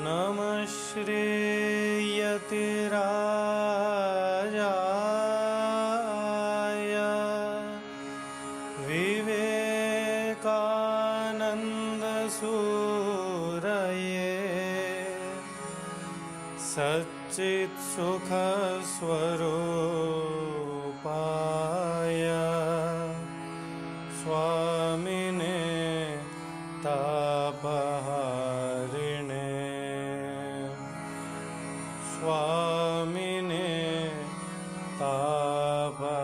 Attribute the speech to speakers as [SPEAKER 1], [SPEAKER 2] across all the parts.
[SPEAKER 1] नमः श्रीयतिराजाय विवेकानन्दसूरये सच्चित्सुखस्वरूपाय स्वामिने तापहारिणे स्वामिने तापहारिणे।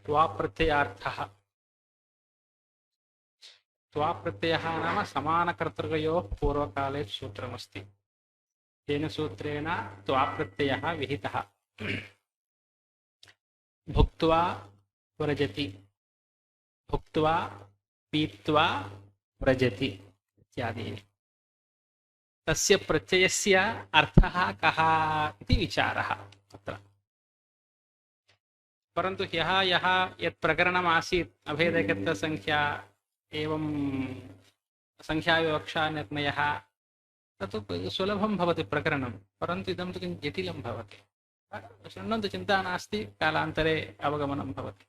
[SPEAKER 2] त्वाप्रत्ययार्थः त्वाप्रत्ययः नाम समानकर्तृकयोः पूर्वकाले सूत्रमस्ति। तेन सूत्रेण त्वाप्रत्ययः विहितः। भुक्त्वा व्रजति, भुक्त्वा पीत्वा व्रजति इत्यादीनि। तस्य प्रत्ययस्य अर्थः कः इति विचारः अत्र। परन्तु ह्यः यः यत् प्रकरणमासीत् अभेदकत्वसंख्या एवं संख्याविवक्षा निर्णयः तत् सुलभं भवति प्रकरणं, परन्तु इदं तु किञ्चित् जटिलं भवति। शृण्वन्तु, चिन्ता नास्ति, कालान्तरे अवगमनं भवति।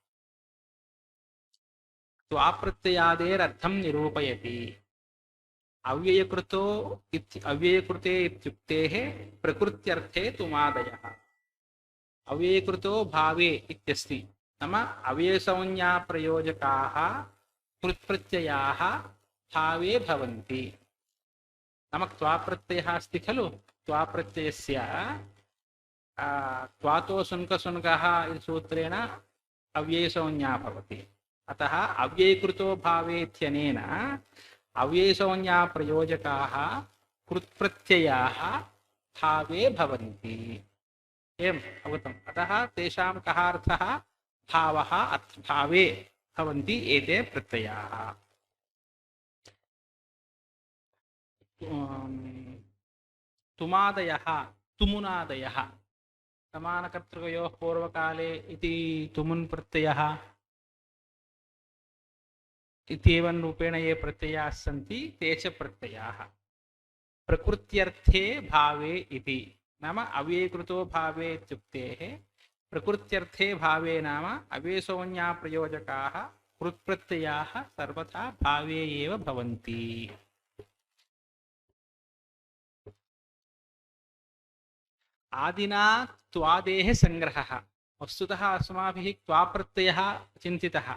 [SPEAKER 2] त्वाप्रत्ययादेरर्थं निरूपयति। अव्ययकृते इत्युक्तेः प्रकृत्यर्थे तुमादयः। अव्ययकृतो भावे इत्यस्ति, नाम अव्ययसंज्ञाप्रयोजकाः कृत्प्रत्ययाः भावे भवन्ति। नाम त्वाप्रत्ययः अस्ति खलु, त्वाप्रत्ययस्य त्वातो शुनकशुनकः इति सूत्रेण अव्ययसंज्ञा भवति। अतः अव्ययकृतो भावे इत्यनेन अव्ययसंज्ञाप्रयोजकाः कृत्प्रत्ययाः भावे भवन्ति। एवम् अवगतम्। अतः तेषां कः अर्थः? भावः, भावे भवन्ति एते प्रत्ययाः। तुमादयः, तुमुनादयः समानकर्तृकयोः पूर्वकाले इति तुमुन् प्रत्ययः इत्येवं रूपेण ये प्रत्ययाः सन्ति ते च प्रत्ययाः। प्रकृत्यर्थे भावे इति, नाम अव्ययकृतो भावे इत्युक्तेः प्रकृत्यर्थे भावे नाम अव्ययसंज्ञाप्रयोजकाः कृत्प्रत्ययाः सर्वथा भावे एव भवन्ति। आदिना त्वादेः संग्रहः। वस्तुतः अस्माभिः त्वाप्रत्ययः चिन्तितः,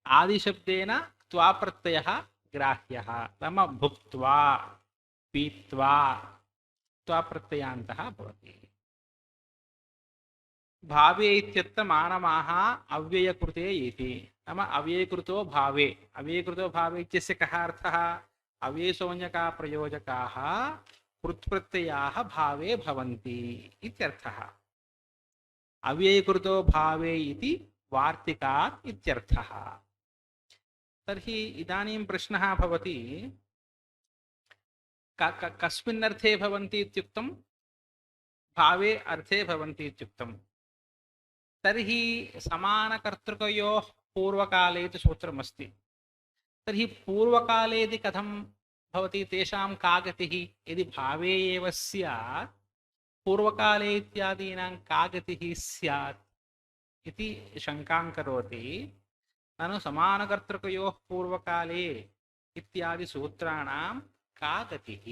[SPEAKER 2] आदिशब्देन त्वाप्रत्ययः ग्राह्यः। नाम भुक्त्वा पीत्वा त्वाप्रत्ययान्तः भवति। भावे इत्यत्र मानमाः अव्ययकृते इति, नाम अव्ययकृतो भावे। अव्ययकृतो भावे इत्यस्य कः अर्थः? अव्ययसंज्ञकाप्रयोजकाः कृत्प्रत्ययाः भावे भवन्ति इत्यर्थः। अव्ययकृतो भावे इति वार्तिकात् इत्यर्थः। तर्हि इदानीं प्रश्नः भवति, कस्मिन् अर्थे भवन्ति इत्युक्तं? भावे अर्थे भवन्ति इत्युक्तं। तर्हि समानकर्तृकयोः पूर्वकाले इति सूत्रमस्ति। तर्हि पूर्वकाले इति कथं भवति? तेषां का गतिः? यदि भावे एव स्यात् पूर्वकाले इत्यादीनां का गतिः स्यात् इति शङ्कां करोति। ननु समानकर्तृकयोः पूर्वकाले इत्यादि सूत्राणां का गतिः?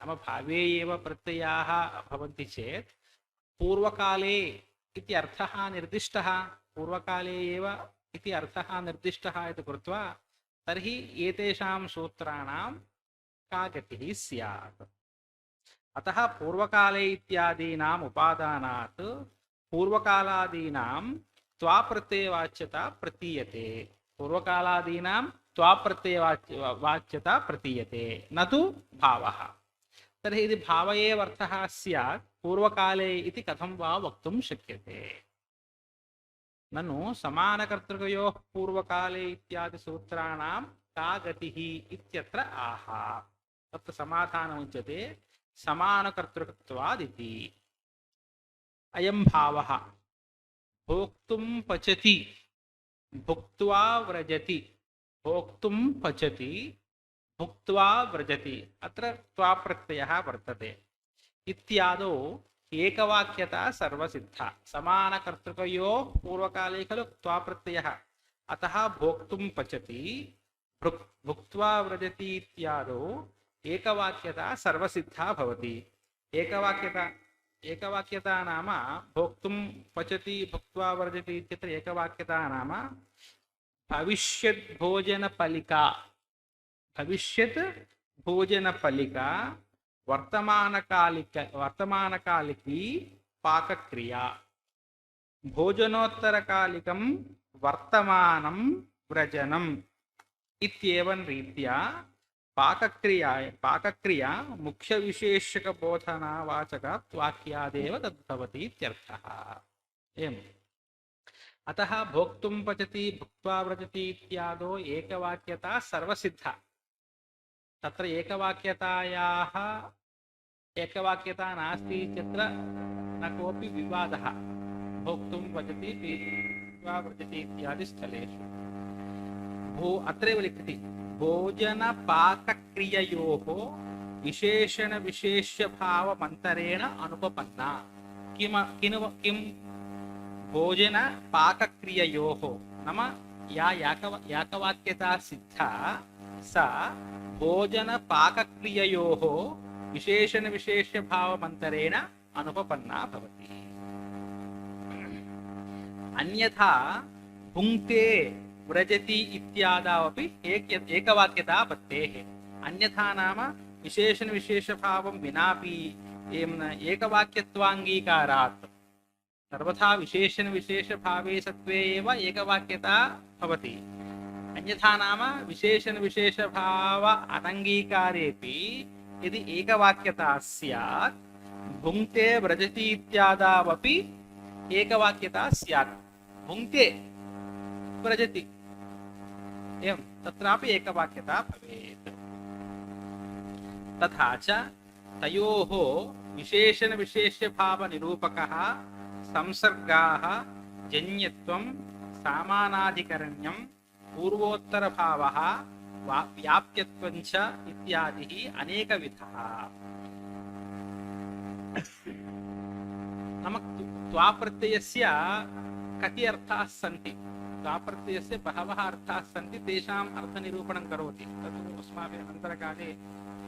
[SPEAKER 2] नाम भावे एव प्रत्ययाः भवन्ति चेत् पूर्वकाले इति अर्थः निर्दिष्टः, पूर्वकाले एव इति अर्थः निर्दिष्टः इति कृत्वा तर्हि एतेषां सूत्राणां का गतिः स्यात्? अतः पूर्वकाले इत्यादीनाम् उपादानात् पूर्वकालादीनां त्वाप्रत्ययवाच्यता प्रतीयते। पूर्वकालादीनां त्वाप्रत्ययवाच्यता प्रतीयते, न तु भावः। तर्हि यदि भाव एव अर्थः स्यात् पूर्वकाले इति कथं वा वक्तुं शक्यते? ननु समानकर्तृकयोः पूर्वकाले इत्यादि सूत्राणां का गतिः इत्यत्र आह। तत्र समाधानमुच्यते समानकर्तृकत्वादिति। अयं भावः भोक्तुं पचति भुक्त्वा व्रजति, भोक्तुं पचति भुक्त्वा व्रजति, अत्र त्वा प्रत्ययः वर्तते। इत्यादौ एकवाक्यता सर्वसिद्धा। समानकर्तृकयोः पूर्वकाले खलु त्वा प्रत्ययः, अतः भोक्तुं पचति भुक्त्वा व्रजति इत्यादौ एकवाक्यता सर्वसिद्धा भवति। एकवाक्यता नाम भोक्तुं पचति भुक्त्वा व्रजति इत्यत्र एकवाक्यता नाम भविष्यत् भोजनपलिका, भविष्यत् भोजनपलिका वर्तमानकालिकी पाकक्रिया, भोजनोत्तरकालिकं वर्तमानं व्रजनम् इत्येवं रीत्या पाकक्रिया मुख्यविशेषकबोधनावाचकात् वाक्यादेव तद्भवति इत्यर्थः। एवम्। अतः भोक्तुं पचति भुक्त्वा व्रजति इत्यादौ एकवाक्यता सर्वसिद्धा। तत्र एकवाक्यता नास्ति इत्यत्र न कोऽपि विवादः। भोक्तुं पचति भुक्त्वा व्रजति इत्यादि स्थलेषु अत्रैव लिखति भोजनपाकक्रिययोः विशेषणविशेष्यभावमन्तरेण अनुपपन्ना। किं भोजनपाकक्रिययोः नाम या याकवाक्यता सिद्धा सा भोजनपाकक्रिययोः विशेषणविशेष्यभावमन्तरेण अनुपपन्ना भवति। अन्यथा भुङ्क्ते व्रजति इत्यादावपि एकवाक्यता पत्तेः। अन्यथा नाम विशेषणविशेषभावं विनापि एकवाक्यत्वाङ्गीकारात् सर्वथा विशेषणविशेषभावे सत्त्वे एव एकवाक्यता भवति। अन्यथा नाम विशेषणविशेषभाव अनङ्गीकारेपि यदि एकवाक्यता स्यात् भुङ्क्ते व्रजति इत्यादावपि एकवाक्यता स्यात्। भुङ्क्ते व्रजति एवं तत्रापि एकवाक्यता भवेत्। तथा च तयोः विशेषणविशेष्यभावनिरूपकः संसर्गाः जन्यत्वं सामानाधिकरण्यं पूर्वोत्तरभावः व्याप्यत्वं च इत्यादिः अनेकविधः। नाम त्वाप्रत्ययस्य कति अर्थाः सन्ति? त्वाप्रत्ययस्य बहवः अर्थाः सन्ति, तेषाम् अर्थनिरूपणं करोति। तत् अस्माभिः अनन्तरकाले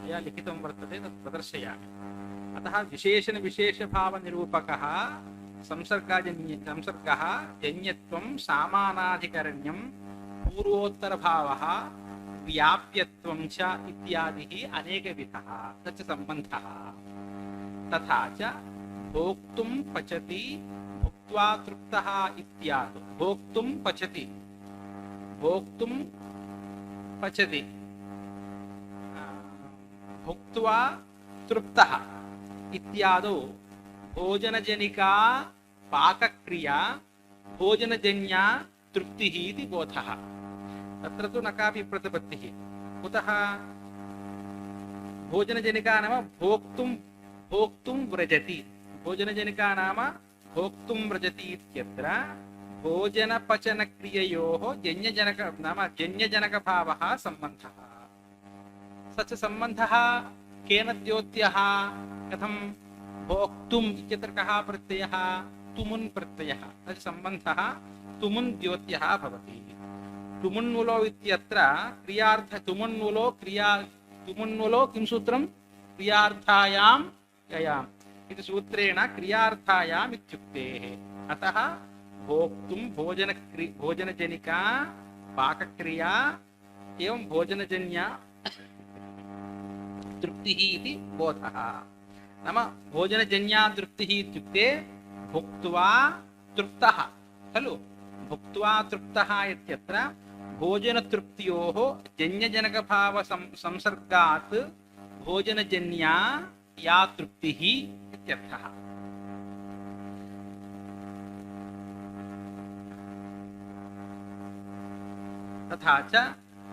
[SPEAKER 2] यया लिखितं वर्तते तत् प्रदर्शयामि। अतः विशेषणविशेषभावनिरूपकः संसर्गः जन्यत्वं सामानाधिकरण्यं पूर्वोत्तरभावः व्याप्यत्वं च इत्यादिः अनेकविधः तच्च सम्बन्धः। तथा च भोक्तुं पचति भुक्त्वा तृप्तः इत्यादि। भोक्तुं पचति भुक्त्वा तृप्तः इत्यादौ भोजनजनिका पाकक्रिया भोजनजन्या तृप्तिः इति बोधः। तत्र तु न कापि प्रतिपत्तिः। कुतः? भोजनजनिका नाम भोक्तुं व्रजति। भोजनजनिका नाम भोक्तुं व्रजति इत्यत्र भोजनपचनक्रिययोः जन्यजनकभावः सम्बन्धः। स च सम्बन्धः केन द्योत्यः? कथं? भोक्तुम् इत्यत्र कः प्रत्ययः? तुमुन् प्रत्ययः। तत् सम्बन्धः तुमुन् द्योत्यः भवति। तुमुन्नुलो इत्यत्र तुमुन्नुलो किं सूत्रं? क्रियार्थायां ययाम् इति सूत्रेण क्रियार्थायाम् इत्युक्तेः। अतः भोक्तुं भोजनजनिका पाकक्रिया एवं भोजनजन्या तृप्तिः इति बोधः। नाम भोजनजन्या तृप्तिः इत्युक्ते भुक्त्वा तृप्तः खलु। भुक्त्वा तृप्तः इत्यत्र भोजनतृप्त्योः जन्यजनकभाव संसर्गात् भोजनजन्या या तृप्तिः इत्यर्थः। तथा च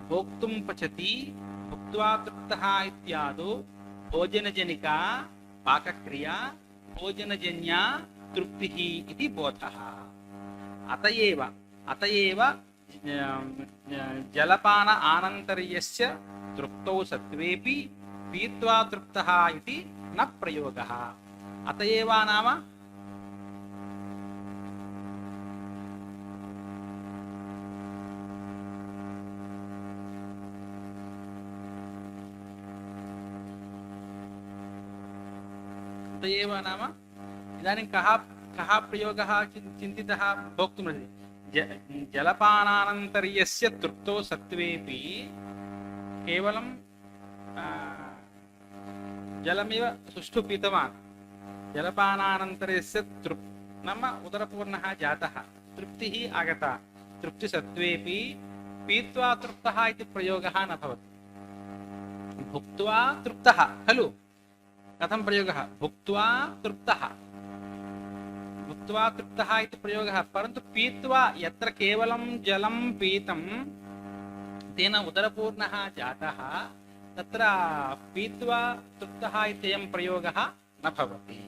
[SPEAKER 2] भोक्तुं पचति भुक्त्वा तृप्तः इत्यादौ भोजनजनिका पाकक्रिया भोजनजन्या तृप्तिः इति बोधः। अतएव जलपान आनन्तर्यस्य तृप्तौ सत्त्वेपि पीत्वा तृप्तः इति न प्रयोगः। अतएव नाम इदानीं कः प्रयोगः चिन्तितः भोक्तुं जलपानानन्तर्यस्य तृप्तौ सत्त्वेपि केवलं जलमेव सुष्ठु पीतवान्। जलपानानन्तरस्य नाम उदरपूर्णः जातः, तृप्तिः आगता, तृप्तिसत्त्वेपि पीत्वा तृप्तः इति प्रयोगः न भवति। भुक्त्वा तृप्तः खलु, कथं प्रयोगः? भुक्त्वा तृप्तः इति प्रयोगः। परन्तु पीत्वा, यत्र केवलं जलं पीतं तेन उदरपूर्णः जातः, तत्र पीत्वा तृप्तः इत्ययं प्रयोगः न भवति।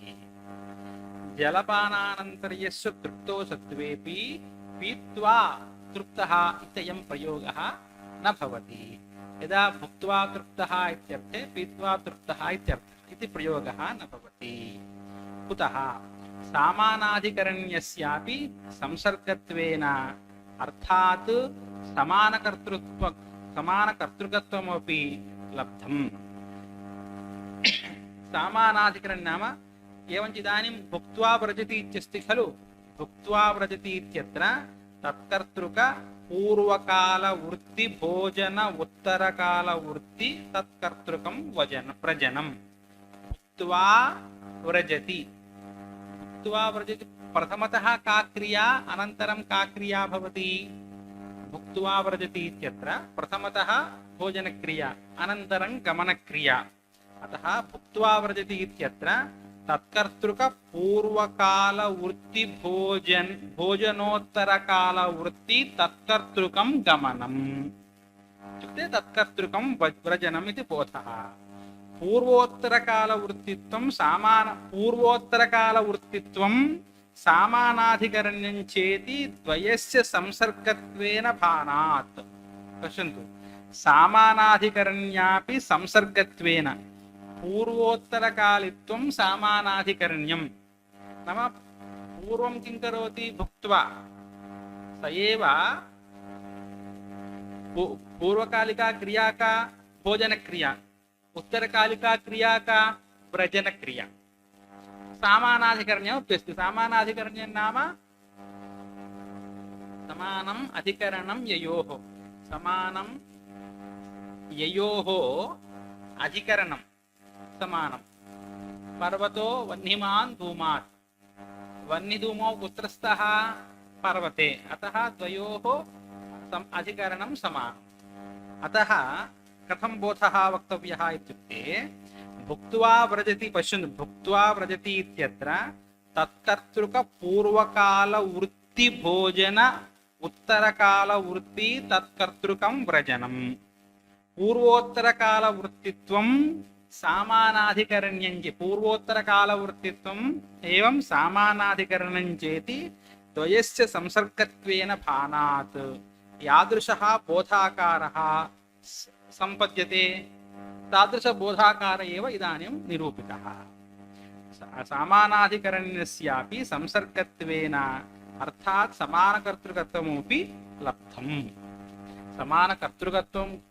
[SPEAKER 2] जलपानानन्तर्यस्य तृप्तौ सत्त्वेपि पीत्वा तृप्तः इत्ययं प्रयोगः न भवति। यदा भुक्त्वा तृप्तः इत्यर्थे पीत्वा तृप्तः इति प्रयोगः न भवति। कुतः? सामानाधिकरण्यस्यापि संसर्गत्वेन अर्थात् समानकर्तृकत्वमपि लब्धम्। सामानाधिकरण्य नाम एवञ्च इदानीं भुक्त्वा व्रजति इत्यस्ति खलु। भुक्त्वा व्रजति इत्यत्र तत्कर्तृक पूर्वकालवृत्ति भोजन उत्तरकालवृत्ति तत्कर्तृकं व्रजनं। भुक्त्वा व्रजति प्रथमतः का क्रिया अनन्तरं का क्रिया भवति? भुक्त्वा व्रजति इत्यत्र प्रथमतः भोजनक्रिया अनन्तरं गमनक्रिया। अतः भुक्त्वा व्रजति इत्यत्र तत्कर्तृक पूर्वकालवृत्ति भोजनोत्तरकालवृत्ति तत्कर्तृकं गमनम् इत्युक्ते तत्कर्तृकं व्रजनम् इति बोधः। पूर्वोत्तरकालवृत्तित्वं सामानाधिकरण्यं चेति द्वयस्य संसर्गत्वेन भानात्। पश्यन्तु, सामानाधिकरण्यापि संसर्गत्वेन पूर्वोत्तरकालित्वं सामानाधिकरण्यं नाम पूर्वं किं करोति? भुक्त्वा स एव पूर्वकालिका क्रिया का भोजनक्रिया, उत्तरकालिका क्रिया का व्रजनक्रिया। सामानाधिकरण्यम् अस्ति। सामानाधिकरण्यं नाम समानम् अधिकरणं ययोः, समानं ययोः अधिकरणं समानं। पर्वतो वह्निमान् धूमात्, वह्निधूमौ कुत्र स्तः? पर्वते। अतः द्वयोः अधिकरणं समानम्। अतः कथं बोधः वक्तव्यः इत्युक्ते भुक्त्वा व्रजति। पश्यन्तु, भुक्त्वा व्रजति इत्यत्र तत्कर्तृक पूर्वकालवृत्ति भोजन उत्तरकालवृत्ति तत्कर्तृकं व्रजनम्। पूर्वोत्तरकालवृत्तित्वं सामानाधिकरण्यं च पूर्वोत्तरकालवृत्तित्वम् एवं सामानाधिकरणं चेति द्वयस्य संसर्गत्वेन भानात् यादृशः बोधाकारः संपद्यते तादृशबोधाकार एव इदानीं निरूपितः। सामानाधिकरण्यस्यापि संसर्गत्वेन अर्थात् समानकर्तृकत्वमपि लब्धम्।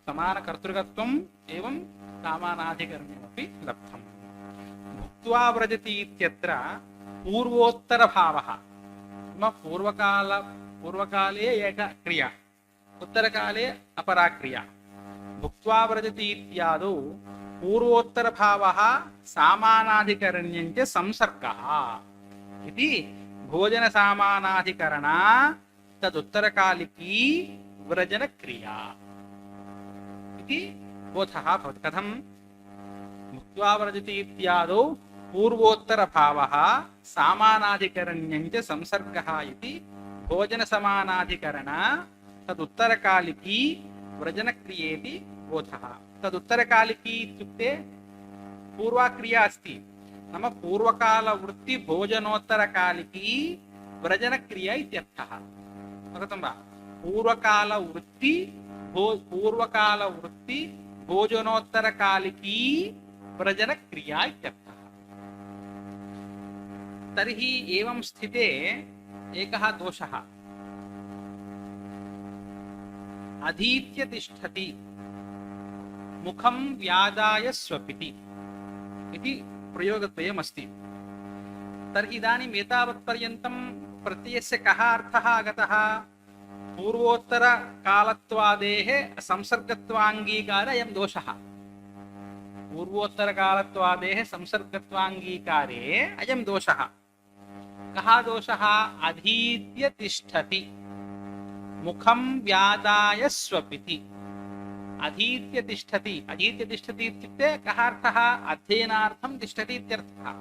[SPEAKER 2] समानकर्तृकत्वम् एवं सामानाधिकरण्यमपि लब्धम्। भुक्त्वा व्रजति इत्यत्र पूर्वोत्तरभावः। पूर्वकाले एका क्रिया, उत्तरकाले अपरा क्रिया। भुक्त्वा व्रजति इत्यादौ पूर्वोत्तरभावः सामानाधिकरण्यं च संसर्गः इति भोजनसामानाधिकरणा तदुत्तरकालिकी व्रजनक्रिया इति बोधः भवति। कथं? भुक्त्वा व्रजति इत्यादौ पूर्वोत्तरभावः सामानाधिकरण्यं च संसर्गः इति भोजनसमानाधिकरण तदुत्तरकालिकी व्रजनक्रियेति बोधः। तदुत्तरकालिकी इत्युक्ते पूर्वाक्रिया अस्ति, नाम पूर्वकालवृत्ति भोजनोत्तरकालिकी व्रजनक्रिया इत्यर्थः। अवगतं वा? पूर्वकालवृत्ति भोजनोत्तरकालिकी व्रजनक्रिया इत्यर्थः। तर्हि एवं स्थिते एकः दोषः, अधीत्य तिष्ठति मुखं व्यादाय स्वपिति इति प्रयोगद्वयमस्ति। तर्हि इदानीम् एतावत्पर्यन्तं प्रत्ययस्य कः अर्थः आगतः? पूर्वोत्तरकालत्वादेः संसर्गत्वाङ्गीकारे अयं दोषः। पूर्वोत्तरकालत्वादेः संसर्गत्वाङ्गीकारे अयं दोषः। कः दोषः? अधीत्य तिष्ठति मुखं व्यादाय स्वपिति। अधीत्य तिष्ठति इत्युक्ते कः अर्थः? अध्ययनार्थं तिष्ठति इत्यर्थः।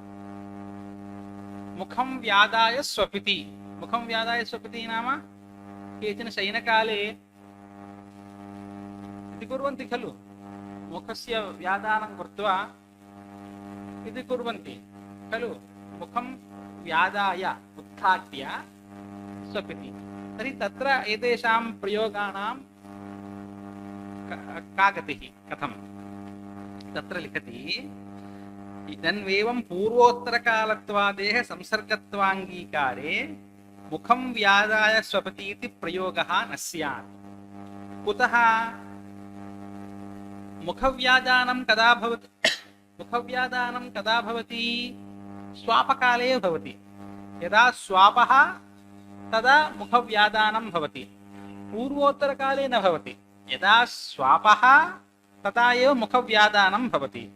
[SPEAKER 2] मुखं व्यादाय स्वपिति। मुखं व्यादाय स्वपिति नाम केचन शयनकाले इति कुर्वन्ति खलु, मुखस्य व्यादानं कृत्वा इति कुर्वन्ति खलु, मुखं व्यादाय उत्थाट्य स्वपिति। तर्हि तत्र एतेषां प्रयोगाणां का गतिः? कथं? तत्र लिखति, इदन्वेवं पूर्वोत्तरकालत्वादेः संसर्गत्वाङ्गीकारे मुखं व्यादाय स्वपति इति प्रयोगः न स्यात्। कुतः? मुखव्यादानं कदा भवति? मुखव्यादानं कदा भवति? स्वापकाले भवति। यदा स्वापः तदा मुखव्यादानं भवति, पूर्वोत्तरकाले न भवति। यदा स्वापः तदा एव मुखव्यादानं भवति।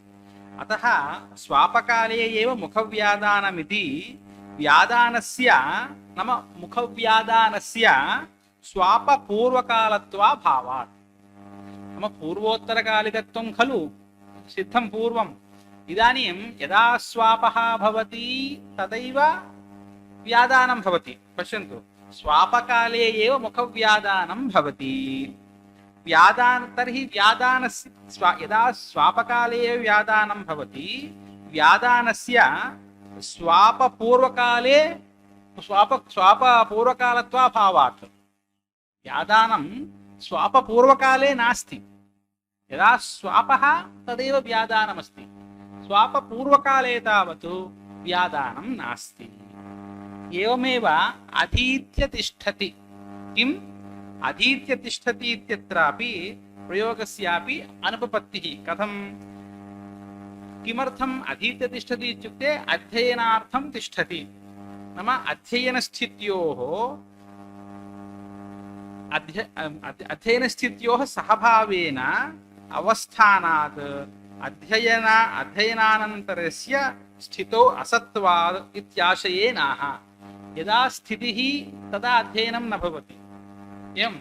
[SPEAKER 2] अतः स्वापकाले एव मुखव्यादानमिति व्यादानस्य नाम मुखव्यादानस्य स्वापपूर्वकालत्वाभावात्। नाम पूर्वोत्तरकालिकत्वं खलु सिद्धं पूर्वम्। इदानीं यदा स्वापः भवति तदैव व्यादानं भवति। पश्यन्तु, स्वापकाले एव मुखव्यादानं भवति। तर्हि व्यादानस्य यदा स्वापकाले एव व्यादानं भवति, व्यादानस्य स्वापपूर्वकाले स्वापपूर्वकालत्वाभावात्। व्यादानं स्वापपूर्वकाले नास्ति। यदा स्वापः तदेव व्यादानमस्ति। स्वापपूर्वकाले तावत् व्यादानं नास्ति। एवमेव अधीत्य तिष्ठति। किम्? अधीत्य तिष्ठति इत्यत्रापि प्रयोगस्यापि अनुपपत्तिः। कथम्? किमर्थम् अधीत्य तिष्ठति इत्युक्ते अध्ययनार्थं तिष्ठति। नाम अध्ययनस्थित्योः सहभावेन अवस्थानात् अध्ययनानन्तरस्य स्थितौ असत्त्वात् इत्याशयेनाह। यदा स्थितिः तदा अध्ययनं न भवति। एवं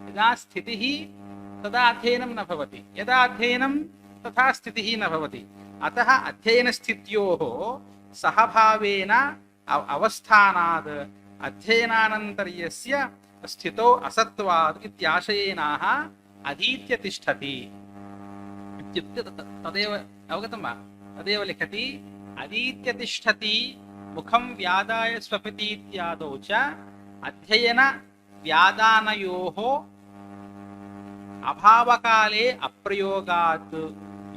[SPEAKER 2] यदा स्थितिः तदा अध्ययनं न भवति, यदा अध्ययनं तथा स्थितिः न भवति। अतः अध्ययनस्थित्योः सहभावेन अवस्थानात् अध्ययनानन्तर्यस्य स्थितौ असत्त्वात् इत्याशयेनाह अधीत्य तिष्ठति इत्युक्ते तदेव अवगतं वा? तदेव लिखति, अधीत्य तिष्ठति मुखं व्यादाय स्वपिति इत्यादौ च अध्ययन व्यादानयोः अभावकाले अप्रयोगात्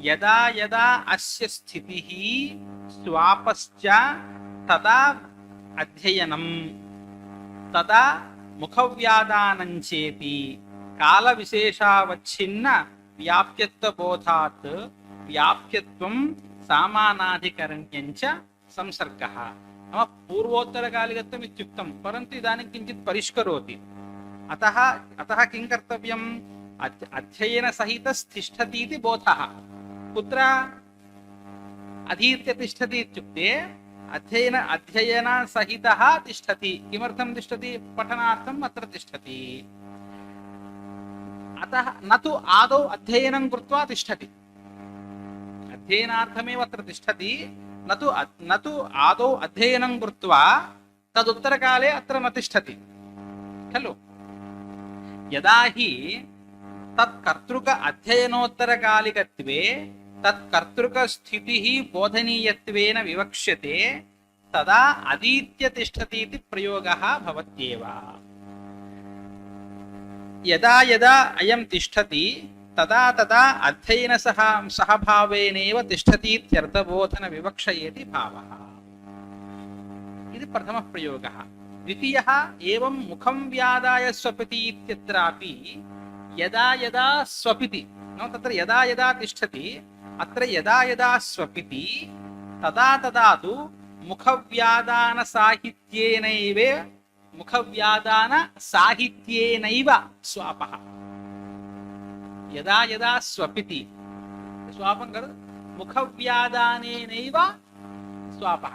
[SPEAKER 2] यदा यदा अस्य स्थितिः स्वापश्च तदा अध्ययनं तदा मुखव्यादानञ्चेति कालविशेषावच्छिन्न व्याप्यत्वबोधात् व्याप्यत्वं सामानाधिकरण्यञ्च संसर्गः। नाम पूर्वोत्तरकालिकत्वम् इत्युक्तं, परन्तु इदानीं किञ्चित् परिष्करोति। अतः किं कर्तव्यम्? अध्ययनसहितस्तिष्ठति इति बोधः। कुत्र? अधीत्य तिष्ठति इत्युक्ते अध्ययनसहितः तिष्ठति। किमर्थं तिष्ठति? पठनार्थम् अत्र तिष्ठति। अतः न तु आदौ अध्ययनं कृत्वा तिष्ठति। अध्ययनार्थमेव अत्र तिष्ठति, न तु आदौ अध्ययनं कृत्वा तदुत्तरकाले अत्र न तिष्ठति खलु। यदा हि తత్కర్తృక అధ్యయనోత్తరకాలికత్వే తత్కర్తృక స్థితిః బోధనీయత్వేన వివక్ష్యతే తదా అదీత్య తిష్టతీతి ప్రయోగः భవత్యేవ. యదా యదా అయం తిష్టతి తదా తదా అధ్యయన సహభావేనేవ తిష్టతీత్యర్థబోధన వివక్షయేతి భావः. ఇది ప్రథమ ప్రయోగः. ద్వితీయः ఏవం ముఖం వ్యాదాయ స్వపితి ఇత్యత్రాపి యదా యదా స్వపితి తత్ర యదా యదా తిష్టతి అత్ర యదా యదా స్వపితి తదా తదా తు ముఖవ్యాదాన సాహిత్యేనైవ స్వాపః. యదా యదా స్వపితి స్వాపం కరు ముఖవ్యాదానేనైవ స్వాపః.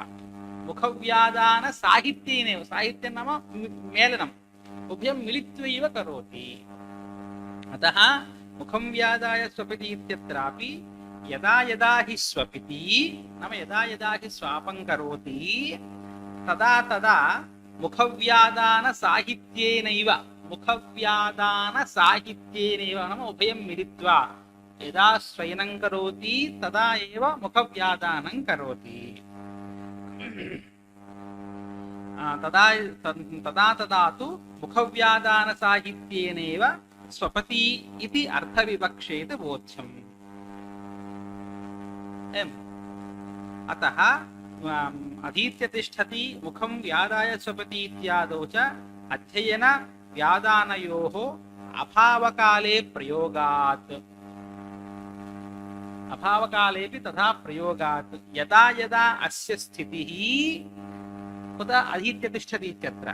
[SPEAKER 2] ముఖవ్యాదాన సాహిత్యేనైవ, సాహిత్యం నామ మేళనం, ఉభయం మిలిత్వైవ కరోతి. అతః ముఖం వ్యాదాయ స్వపితి ఇత్యత్రాపి యదా యదా హి స్వపితి నామ యదా యదా హి స్వాపం కరోతి తదా తదా ముఖవ్యాదాన సాహిత్యేనైవ నామ ఉభయం మిలిత్వా యదా స్వయనం కరోతి తదా ఏవ ముఖవ్యాదానం కరోతి. తదా తదా తు ముఖవ్యాదాన సాహిత్యేనైవ స్వపతి ఇది అర్థవివక్షేత బోధ్యం. అతః అధీత్య తిష్టతి ముఖం వ్యాదాయ స్వపతి ఇత్యాదౌ చ అధ్యయన వ్యాదానయోః అభావకాలే ప్రయోగాత్ అభావకాలేపి తథా ప్రయోగాత్ యదా యదా అస్య స్థితిః కుత అధీత్య తిష్టతి ఇత్యత్ర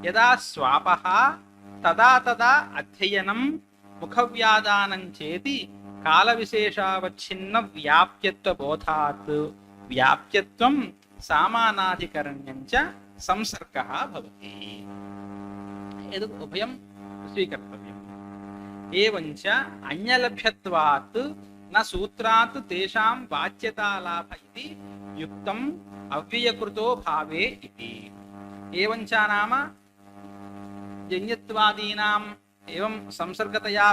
[SPEAKER 2] యదా స్వాపః తదా తదా అధ్యయనం ముఖవ్యాదానం చేతి కాలవిశేషావచ్ఛిన్న వ్యాప్యత్వ బోధాత్ వ్యాప్యత్వం సామానాధికరణ్యం చ సంసర్గः భవతి. ఎతద్ ఉభయం స్వీకర్తవ్యం. ఏవం చ అన్యలభ్యత్వాత్ న సూత్రాత్ తేషాం వాచ్యతాలాభ ఇతి యుక్తం అవ్యయకృతో భావే ఇతి. ఏవం చ నామ జన్యత్వాదీనాం ఏవం సంసర్గతయా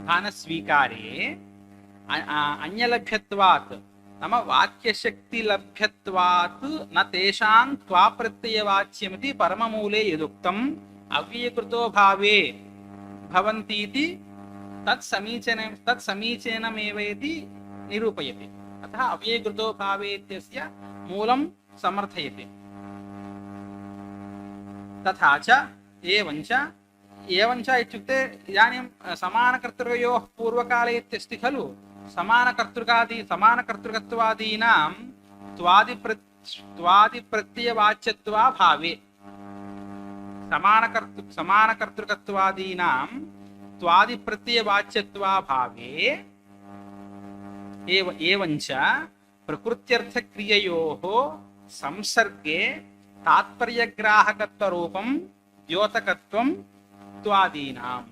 [SPEAKER 2] భానస్వీకారే అన్యలభ్యత్వాత్ నామ వాక్యశక్తిలభ్యత్వాత్ న తేషాం త్వాప్రత్యయవాచ్యమితి పరమమూలే యదుక్తం అవ్యయకృతో భావే భవంతీతి తత్సమీచీనమేవేతి నిరూపయతి. అతః అవ్యయకృతో భావే ఇత్యస్య మూలం సమర్థయతి. తథా చ ఏవం చ ఇత్యుక్తే ఇదానీం సమానకర్తృకయోః పూర్వకాలే ఇత్యస్తి ఖలు. సమానకర్తృకత్వాదీనాం త్వాదిప్రత్యయవాచ్యత్వా భావే సమానకర్తృకత్వాదీనాం త్వాదిప్రత్యయవాచ్యత్వా భావే ఏవం చ ప్రకృత్యర్థక్రియయోః సంసర్గే తాత్పర్యగ్రాహకత్వరూపం ద్యోతకత్వం త్వాదీనాం.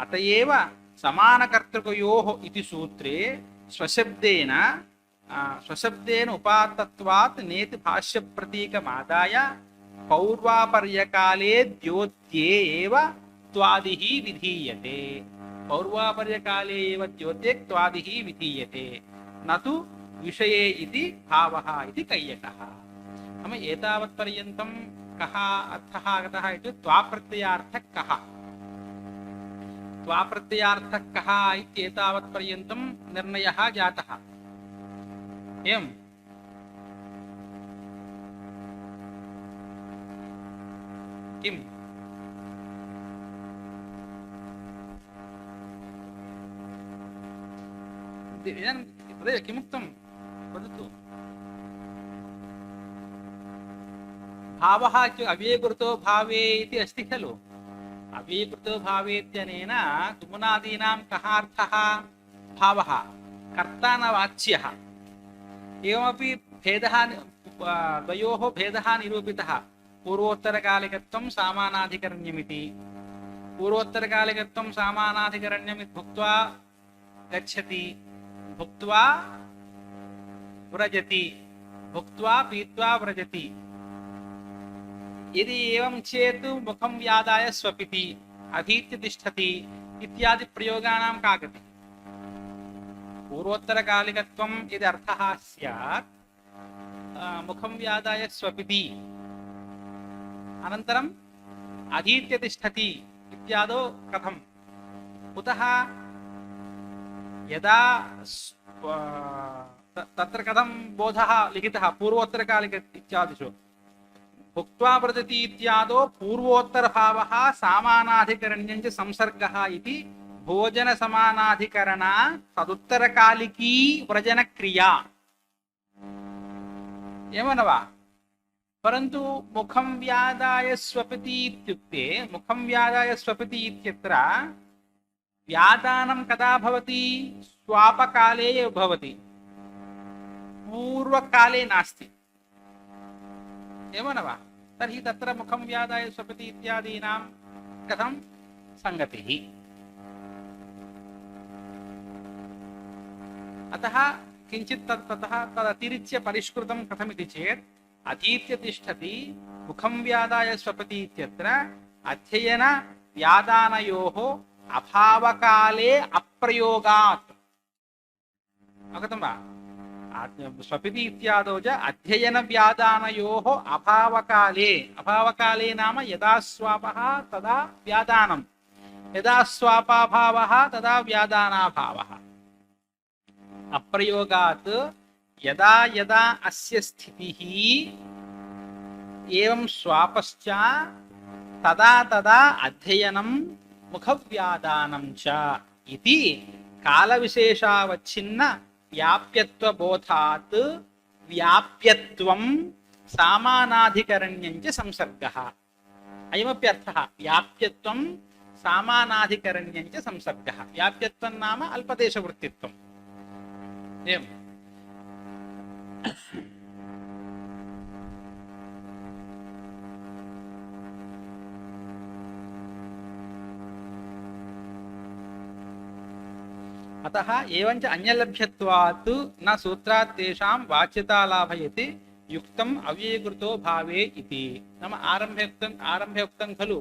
[SPEAKER 2] అతయేవ సమానకర్తృకయోః ఇతి సూత్రే స్వశబ్దేన ఉపాత్తత్వాత్ నేతి భాష్య ప్రతీకమాదాయ పౌర్వాపర్యకాలే ద్యోత్యే ఏవ త్వాదిః విధీయతే. పౌర్వాపర్యకాలే ఏవ ద్యోతే త్వాదిః విధీయతే నతు విషయే ఇతి భావః ఇతి కయ్యకః. नाम एतावत्पर्यन्तं कः अर्थः आगतः इति त्वाप्रत्ययार्थः कः त्वाप्रत्ययार्थः कः इत्येतावत्पर्यन्तं निर्णयः जातः. एवं किम् तदेव किमुक्तं वदतु. भावः अव्ययकृतो भावे इति अस्ति खलु. अव्ययकृतो भावे इत्यनेन तुमुनादीनां कः अर्थः? भावः कर्ता न वाच्यः. एवमपि भेदः द्वयोः भेदः निरूपितः. पूर्वोत्तरकालिकत्वं सामानाधिकरण्यमिति. पूर्वोत्तरकालिकत्वं सामानाधिकरण्यमिति भुक्त्वा गच्छति, भुक्त्वा व्रजति, भुक्त्वा पीत्वा व्रजति. यदि एवं चेत् मुखं व्यादाय स्वपिति अधीत्य तिष्ठति इत्यादि प्रयोगानां का गतिः? पूर्वोत्तरकालिकत्वं यदि अर्थः स्यात् मुखं व्यादाय स्वपिति अनन्तरम् अधीत्य तिष्ठति इत्यादौ कथं? कुतः? यदा तत्र कथं बोधः लिखितः पूर्वोत्तरकालिक इत्यादिषु भुक्त्वा व्रजति इत्यादौ पूर्वोत्तरभावः सामानाधिकरण्यं च संसर्गः इति भोजनसमानाधिकरणा तदुत्तरकालिकी व्रजनक्रिया एवं वा? परन्तु मुखं व्यादाय स्वपिति इत्युक्ते मुखं व्यादाय स्वपिति इत्यत्र व्यादानं कदा भवति? स्वापकाले एव भवति, पूर्वकाले नास्ति, एवं न वा? तर्हि तत्र मुखं व्यादाय स्वपिति इत्यादीनां कथं संगतिः? अतः किञ्चित् ततः तदतिरिच्य परिष्कृतं कथमिति चेत् अधीत्य तिष्ठति मुखं व्यादाय स्वपिति इत्यत्र अध्ययन व्यादानयोः अभावकाले अप्रयोगात्। अवगतं वा? स्वपिति इत्यादौ च अध्ययन व्यादानयोः अभावकाले, अभावकाले नाम यदा स्वापः तदा व्यादानं, यदा स्वापाभावः तदा व्यादानाभावः। अप्रयोगात् यदा यदा अस्य स्थितिः एवं स्वापश्च तदा तदा अध्ययनं मुखव्यादानं च इति कालविशेषावच्छिन्न व्याप्यत्वबोधात् व्याप्यत्वं सामानाधिकरण्यं च संसर्गः। अयमपि अर्थः, व्याप्यत्वं सामानाधिकरण्यं च संसर्गः। व्याप्यत्वं नाम अल्पदेशवृत्तित्वम्। एवम् अतः एवञ्च अन्यलभ्यत्वात् न सूत्रात् तेषां वाच्यतालाभयति युक्तम् अव्ययीकृतो भावे इति। नाम आरम्भे उक्तं खलु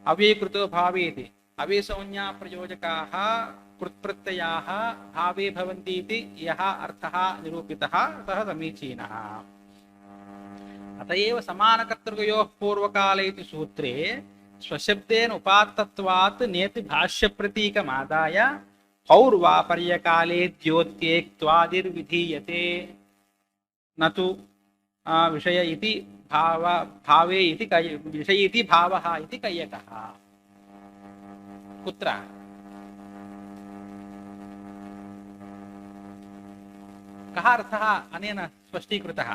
[SPEAKER 2] अव्ययीकृतो भावे इति। अव्ययसंज्ञा प्रयोजकाः कृत्प्रत्ययाः भावे भवन्ति इति यः अर्थः निरूपितः सः समीचीनः। अत एव समानकर्तृकयोः पूर्वकाले इति सूत्रे स्वशब्देन उपात्तत्वात् नेति भाष्यप्रतीकमादाय पौर्वापर्यकाले द्योत्येक्त्वादिर्विधीयते न तु विषय इति भावे इति विषय इति भावः इति कैयकः। कुत्र? कः अर्थः अनेन स्पष्टीकृतः?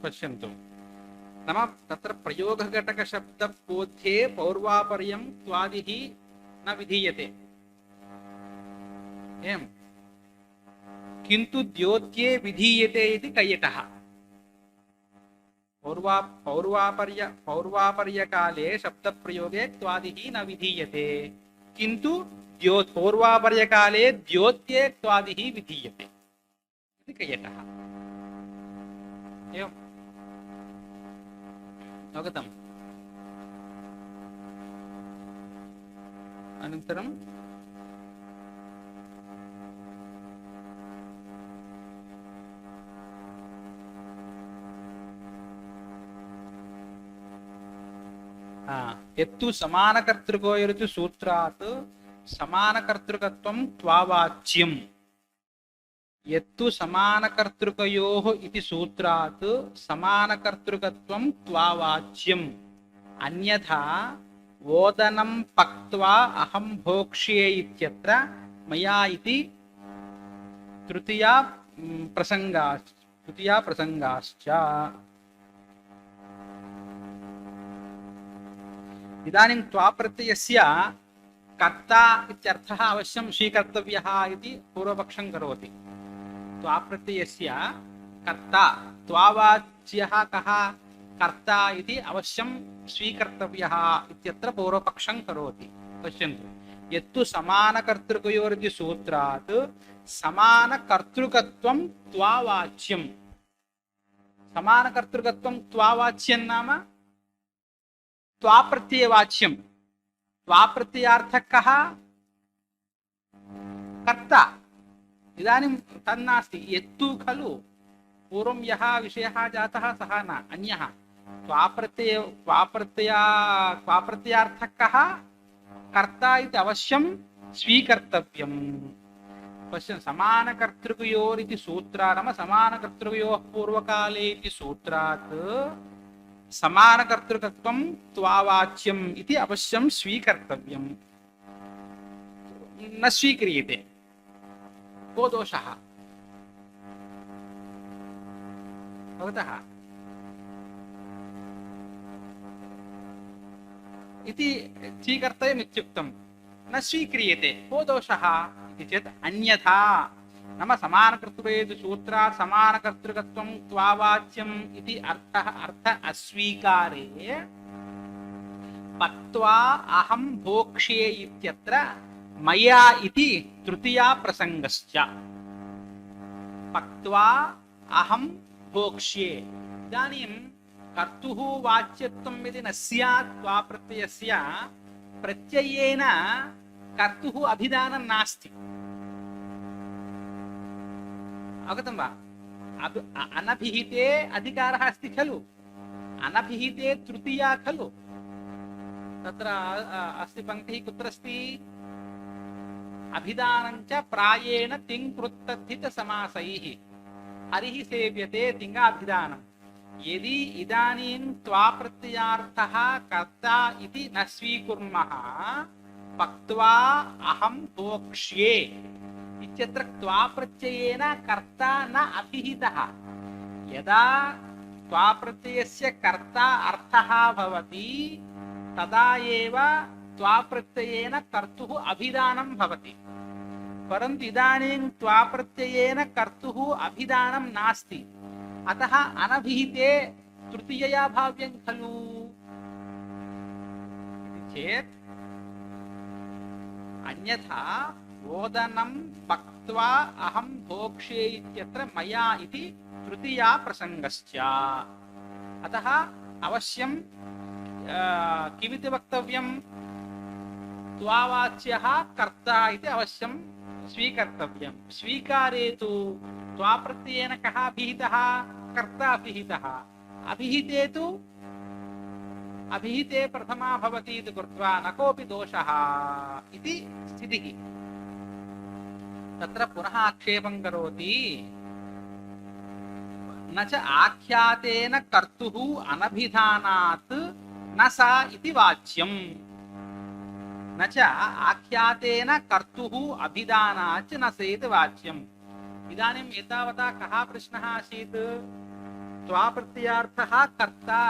[SPEAKER 2] पश्यन्तु, नाम तत्र प्रयोगघटकशब्दबोध्ये पौर्वापर्यं त्वादिः न विधीयते एवं, किन्तु द्योत्ये विधीयते इति कैयकः। पौर्वापर्यकाले शब्दप्रयोगे त्वादिः न विधीयते, किन्तु पौर्वापर्यकाले द्योत्ये त्वादिः विधीयते इति कैयकः। एवम् अवगतम्? अनन्तरं यत्तु समानकर्तृकोरिति सूत्रात् समानकर्तृकत्वं त्वावाच्यम्। यत्तु समानकर्तृकयोः इति सूत्रात् समानकर्तृकत्वं त्वावाच्यम्। अन्यथा ओदनं पक्त्वा अहं भोक्ष्ये इत्यत्र मया इति तृतीया प्रसंगाश्च। इदानीं त्वा प्रत्ययस्य कर्ता इत्यर्थः अवश्यं स्वीकर्तव्यः इति पूर्वपक्षं करोति। त्वाप्रत्ययस्य कर्ता त्वावाच्यः कः कर्ता इति अवश्यं स्वीकर्तव्यः इत्यत्र पूर्वपक्षं करोति। पश्यन्तु, यत्तु समानकर्तृकयोरिति सूत्रात् समानकर्तृकत्वं त्वावाच्यं। समानकर्तृकत्वं त्वावाच्यं नाम त्वाप्रत्ययवाच्यं। त्वाप्रत्ययार्थः कः कर्ता। इदानीं तन्नास्ति, यत्तु खलु पूर्वं यः विषयः जातः सः न, अन्यः। त्वाप्रत्ययार्थः कः कर्ता इति अवश्यं स्वीकर्तव्यम्। पश्य, समानकर्तृकयोरिति सूत्रात् नाम समानकर्तृकयोः पूर्वकाले इति सूत्रात् समानकर्तृकत्वं त्वावाच्यम् इति अवश्यं स्वीकर्तव्यम्। न स्वीक्रियते, को दोषः भवतः इति स्वीकर्तव्यम् इत्युक्तं, न स्वीक्रियते, को दोषः इति चेत् अन्यथा नाम समानकर्तृकयोरिति सूत्रात् समानकर्तृकत्वं त्वावाच्यम् इति अर्थ अस्वीकारे पक्त्वा अहं भोक्ष्ये इत्यत्र मया इति तृतीया प्रसङ्गश्च। पक्त्वा अहं भोक्ष्ये, इदानीं कर्तुः वाच्यत्वं यदि न स्यात् त्वाप्रत्ययस्य, प्रत्ययेन कर्तुः अभिधानं नास्ति। अवगतं वा? अनभिहिते अधिकारः अस्ति खलु, अनभिहिते तृतीया खलु। तत्र अस्ति पङ्क्तिः, कुत्र अस्ति? अभिधानञ्च प्रायेण तिङ्कृत्तद्धितसमासैः हरिः सेव्यते तिङ्गाभिधानम्। यदि इदानीं त्वाप्रत्ययार्थः कर्ता इति न स्वीकुर्मः, पक्त्वा अहं भोक्ष्ये इत्यत्र त्वाप्रत्ययेन कर्ता न अभिहितः। यदा त्वाप्रत्ययस्य कर्ता अर्थः भवति तदा एव त्वाप्रत्ययेन कर्तुः अभिधानं भवति। परन्तु इदानीं त्वाप्रत्ययेन कर्तुः अभिधानं नास्ति, अतः अनभिहिते तृतीयया भाव्यं खलु चेत्, अन्यथा ओदनं पक्त्वा अहं भोक्ष्ये इत्यत्र मया इति तृतीया प्रसङ्गश्च। अतः अवश्यं किमिति वक्तव्यं? त्वावाच्यः कर्ता इति अवश्यं स्वीकर्तव्यं। स्वीकारे तु त्वाप्रत्ययेन कः अभिहितः? कर्ता अभिहितः। अभिहिते तु अभिहिते प्रथमा भवति इति कृत्वा न कोऽपि दोषः इति स्थितिः। तत्र पुनः आक्षेपं करोति, न च आख्यातेन कर्तुः अनभिधानात् न सा इति वाच्यम्। न च आख्यातेन कर्तुः अभिधानात् न सेत् वाच्यम्। इदानीं एतावता कः प्रश्नः आसीत्? त्वाप्रत्ययार्थः कर्ता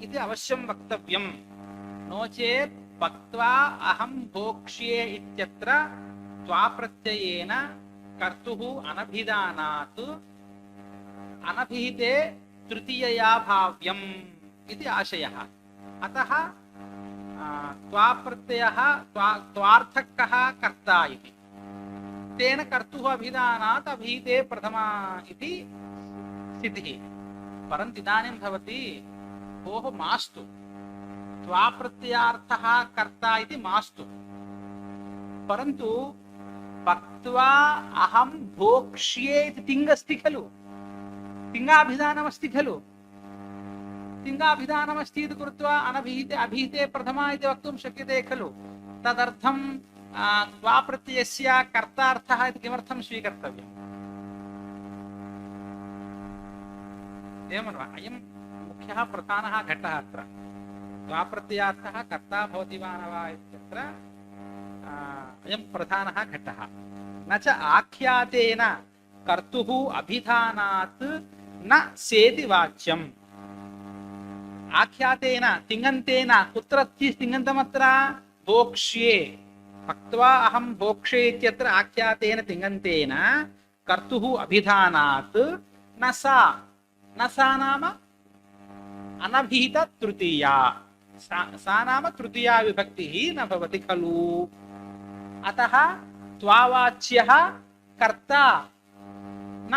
[SPEAKER 2] इति अवश्यं वक्तव्यं, नो चेत् पक्त्वा अहं भोक्ष्ये इत्यत्र त्वाप्रत्ययेन कर्तुः अनभिधानात् अनभिहिते तृतीयया भाव्यम् इति आशयः। अतः त्वाप्रत्ययः त्वार्थः कः कर्ता इति, तेन कर्तुः अभिधानात् अभिहिते प्रथमा इति स्थितिः। परन्तु इदानीं भवति, भोः मास्तु, त्वाप्रत्ययार्थः कर्ता इति मास्तु, परन्तु पक्त्वा अहं भोक्ष्ये इति तिङ्गस्ति खलु, तिङ्गाभिधानमस्ति खलु। तिङ्गाभिधानमस्ति इति कृत्वा अनभिहिते अभिहिते प्रथमा इति वक्तुं शक्यते खलु। तदर्थं त्वाप्रत्ययस्य कर्तार्थः इति किमर्थं स्वीकर्तव्यम्? एवं वा? अयं मुख्यः प्रधानः घटः अत्र। त्वाप्रत्ययार्थः कर्ता भवति वा न वा इत्यत्र अयं प्रधानः घटः। न च आख्यातेन कर्तुः अभिधानात् न सेति वाच्यम्। आख्यातेन तिङन्तेन, कुत्र अस्ति तिङन्तमत्र? भोक्ष्ये। पक्त्वा अहं भोक्षे इत्यत्र आख्यातेन तिङन्तेन कर्तुः अभिधानात् न सा नाम अनभिहित तृतीया सा नाम तृतीया विभक्तिः न भवति खलु। अतः त्वावाच्यः कर्ता न।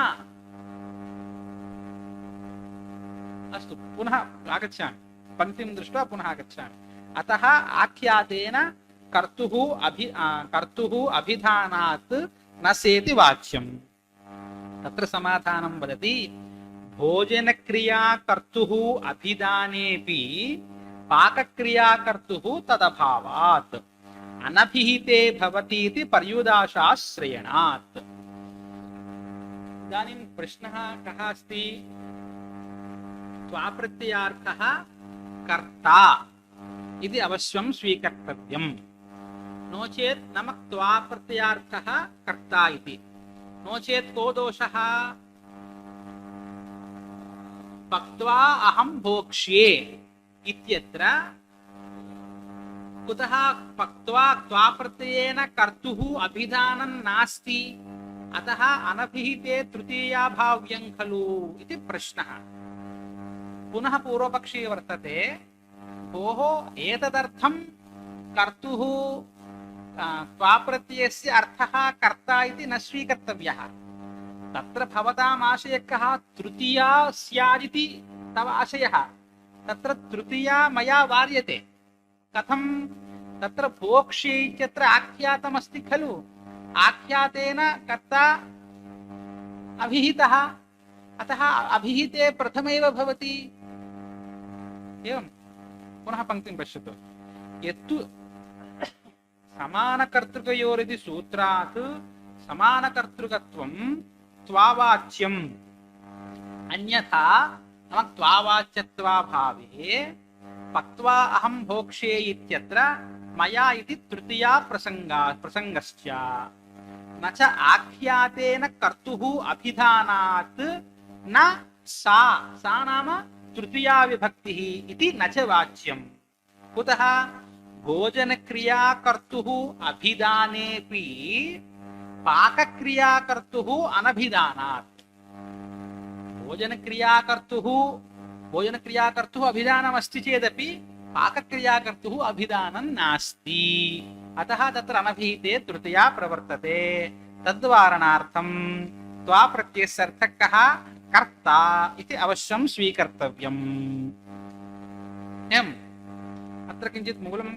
[SPEAKER 2] अस्तु पुनः आगच्छामि, पंक्तिं दृष्ट्वा पुनः आगच्छामि। अतः आख्यातेन कर्तुः अभिधानात् न सेति वाच्यम्। तत्र समाधानं वदति भोजनक्रिया कर्तुः अभिधानेऽपि पाकक्रिया कर्तुः तदभावात् अनभिहिते भवतीति पर्युदाशाश्रयणात्। इदानीं प्रश्नः कः अस्ति? त्वाप्रत्ययार्थः कर्ता इति अवश्यं स्वीकर्तव्यम्। नो चेत् नाम त्वाप्रत्ययार्थः कर्ता इति, नो चेत् को दोषः? पक्त्वा अहं भोक्ष्ये इत्यत्र कुतः पक्त्वा त्वाप्रत्ययेन कर्तुः अभिधानं नास्ति, अतः अनभिहिते तृतीया भाव्यं खलु इति प्रश्नः। पुनः पूर्वपक्षी वर्तते, भोः एतदर्थं कर्तुः त्वाप्रत्ययस्य अर्थः कर्ता इति न स्वीकर्तव्यः। तत्र भवताम् आशयः कः? तृतीया स्यादिति तव आशयः। तत्र तृतीया मया वार्यते। कथं? तत्र भोक्ष्ये इत्यत्र आख्यातमस्ति खलु, आख्यातेन कर्ता अभिहितः, अतः अभिहिते प्रथमेव भवति। एवं पुनः पंक्तिं पश्यतु। यत्तु समानकर्तृकयोरिति सूत्रात् समानकर्तृकत्वं त्वावाच्यम्, अन्यथा नाम त्वावाच्यत्वाभावे पक्त्वा अहं भोक्ष्ये इत्यत्र मया इति तृतीया प्रसंगश्च न च आख्यातेन कर्तुः अभिधानात् न सा नाम तृतीया विभक्तिः इति न च वाच्यम्। कुतः? भोजनक्रिया कर्तुः अभिधानेऽपि पाकक्रिया कर्तुः अनभिधानात्। भोजनक्रिया कर्तुः अभिधानमस्ति चेदपि पाकक्रिया कर्तुः अभिधानं नास्ति, अतः तत्र अनभिहिते तृतीया प्रवर्तते। तद्वारणार्थं त्वाप्रत्ययस्य अर्थः कः? कर्ता इति अवश्यं स्वीकर्तव्यम्। एवम् अत्र किञ्चित् मूलं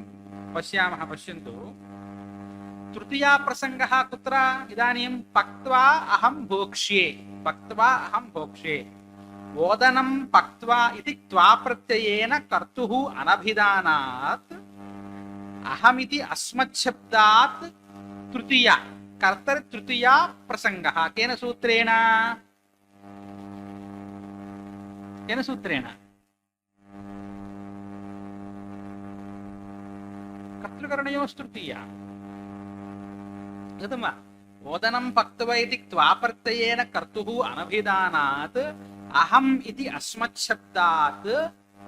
[SPEAKER 2] पश्यामः। पश्यन्तु, तृतीया प्रसंगः कुत्र? इदानीं पक्त्वा अहं भोक्ष्ये, पक्त्वा अहं भोक्ष्ये। ओदनं पक्त्वा इति त्वाप्रत्ययेन कर्तुः अनभिधानात् अहमिति अस्मच्छब्दात् तृतीया कर्तृतृतीया प्रसंगः। केन सूत्रेण? केन सूत्रेण? कर्तृकरणयोस्तृतीया। गतं वा? ओदनं पक्त्वा इति त्वाप्रत्ययेन कर्तुः अनभिधानात् अहम् इति अस्मच्छब्दात्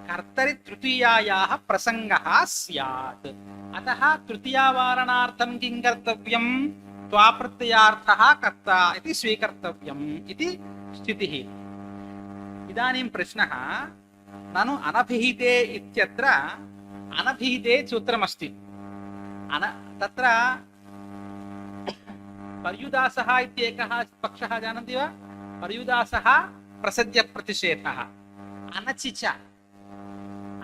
[SPEAKER 2] कर्तरि तृतीयायाः प्रसंगः स्यात्। अतः तृतीयावारणार्थं किं कर्तव्यं? त्वाप्रत्ययार्थः कर्ता इति स्वीकर्तव्यम् इति स्थितिः। इदानीं प्रश्नः, ननु अनभिहिते इत्यत्र अनभिहिते सूत्रमस्ति। तत्र पर्युदासः इत्येकः पक्षः जानन्ति वा? पर्युदासः प्रसज्यप्रतिषेधः।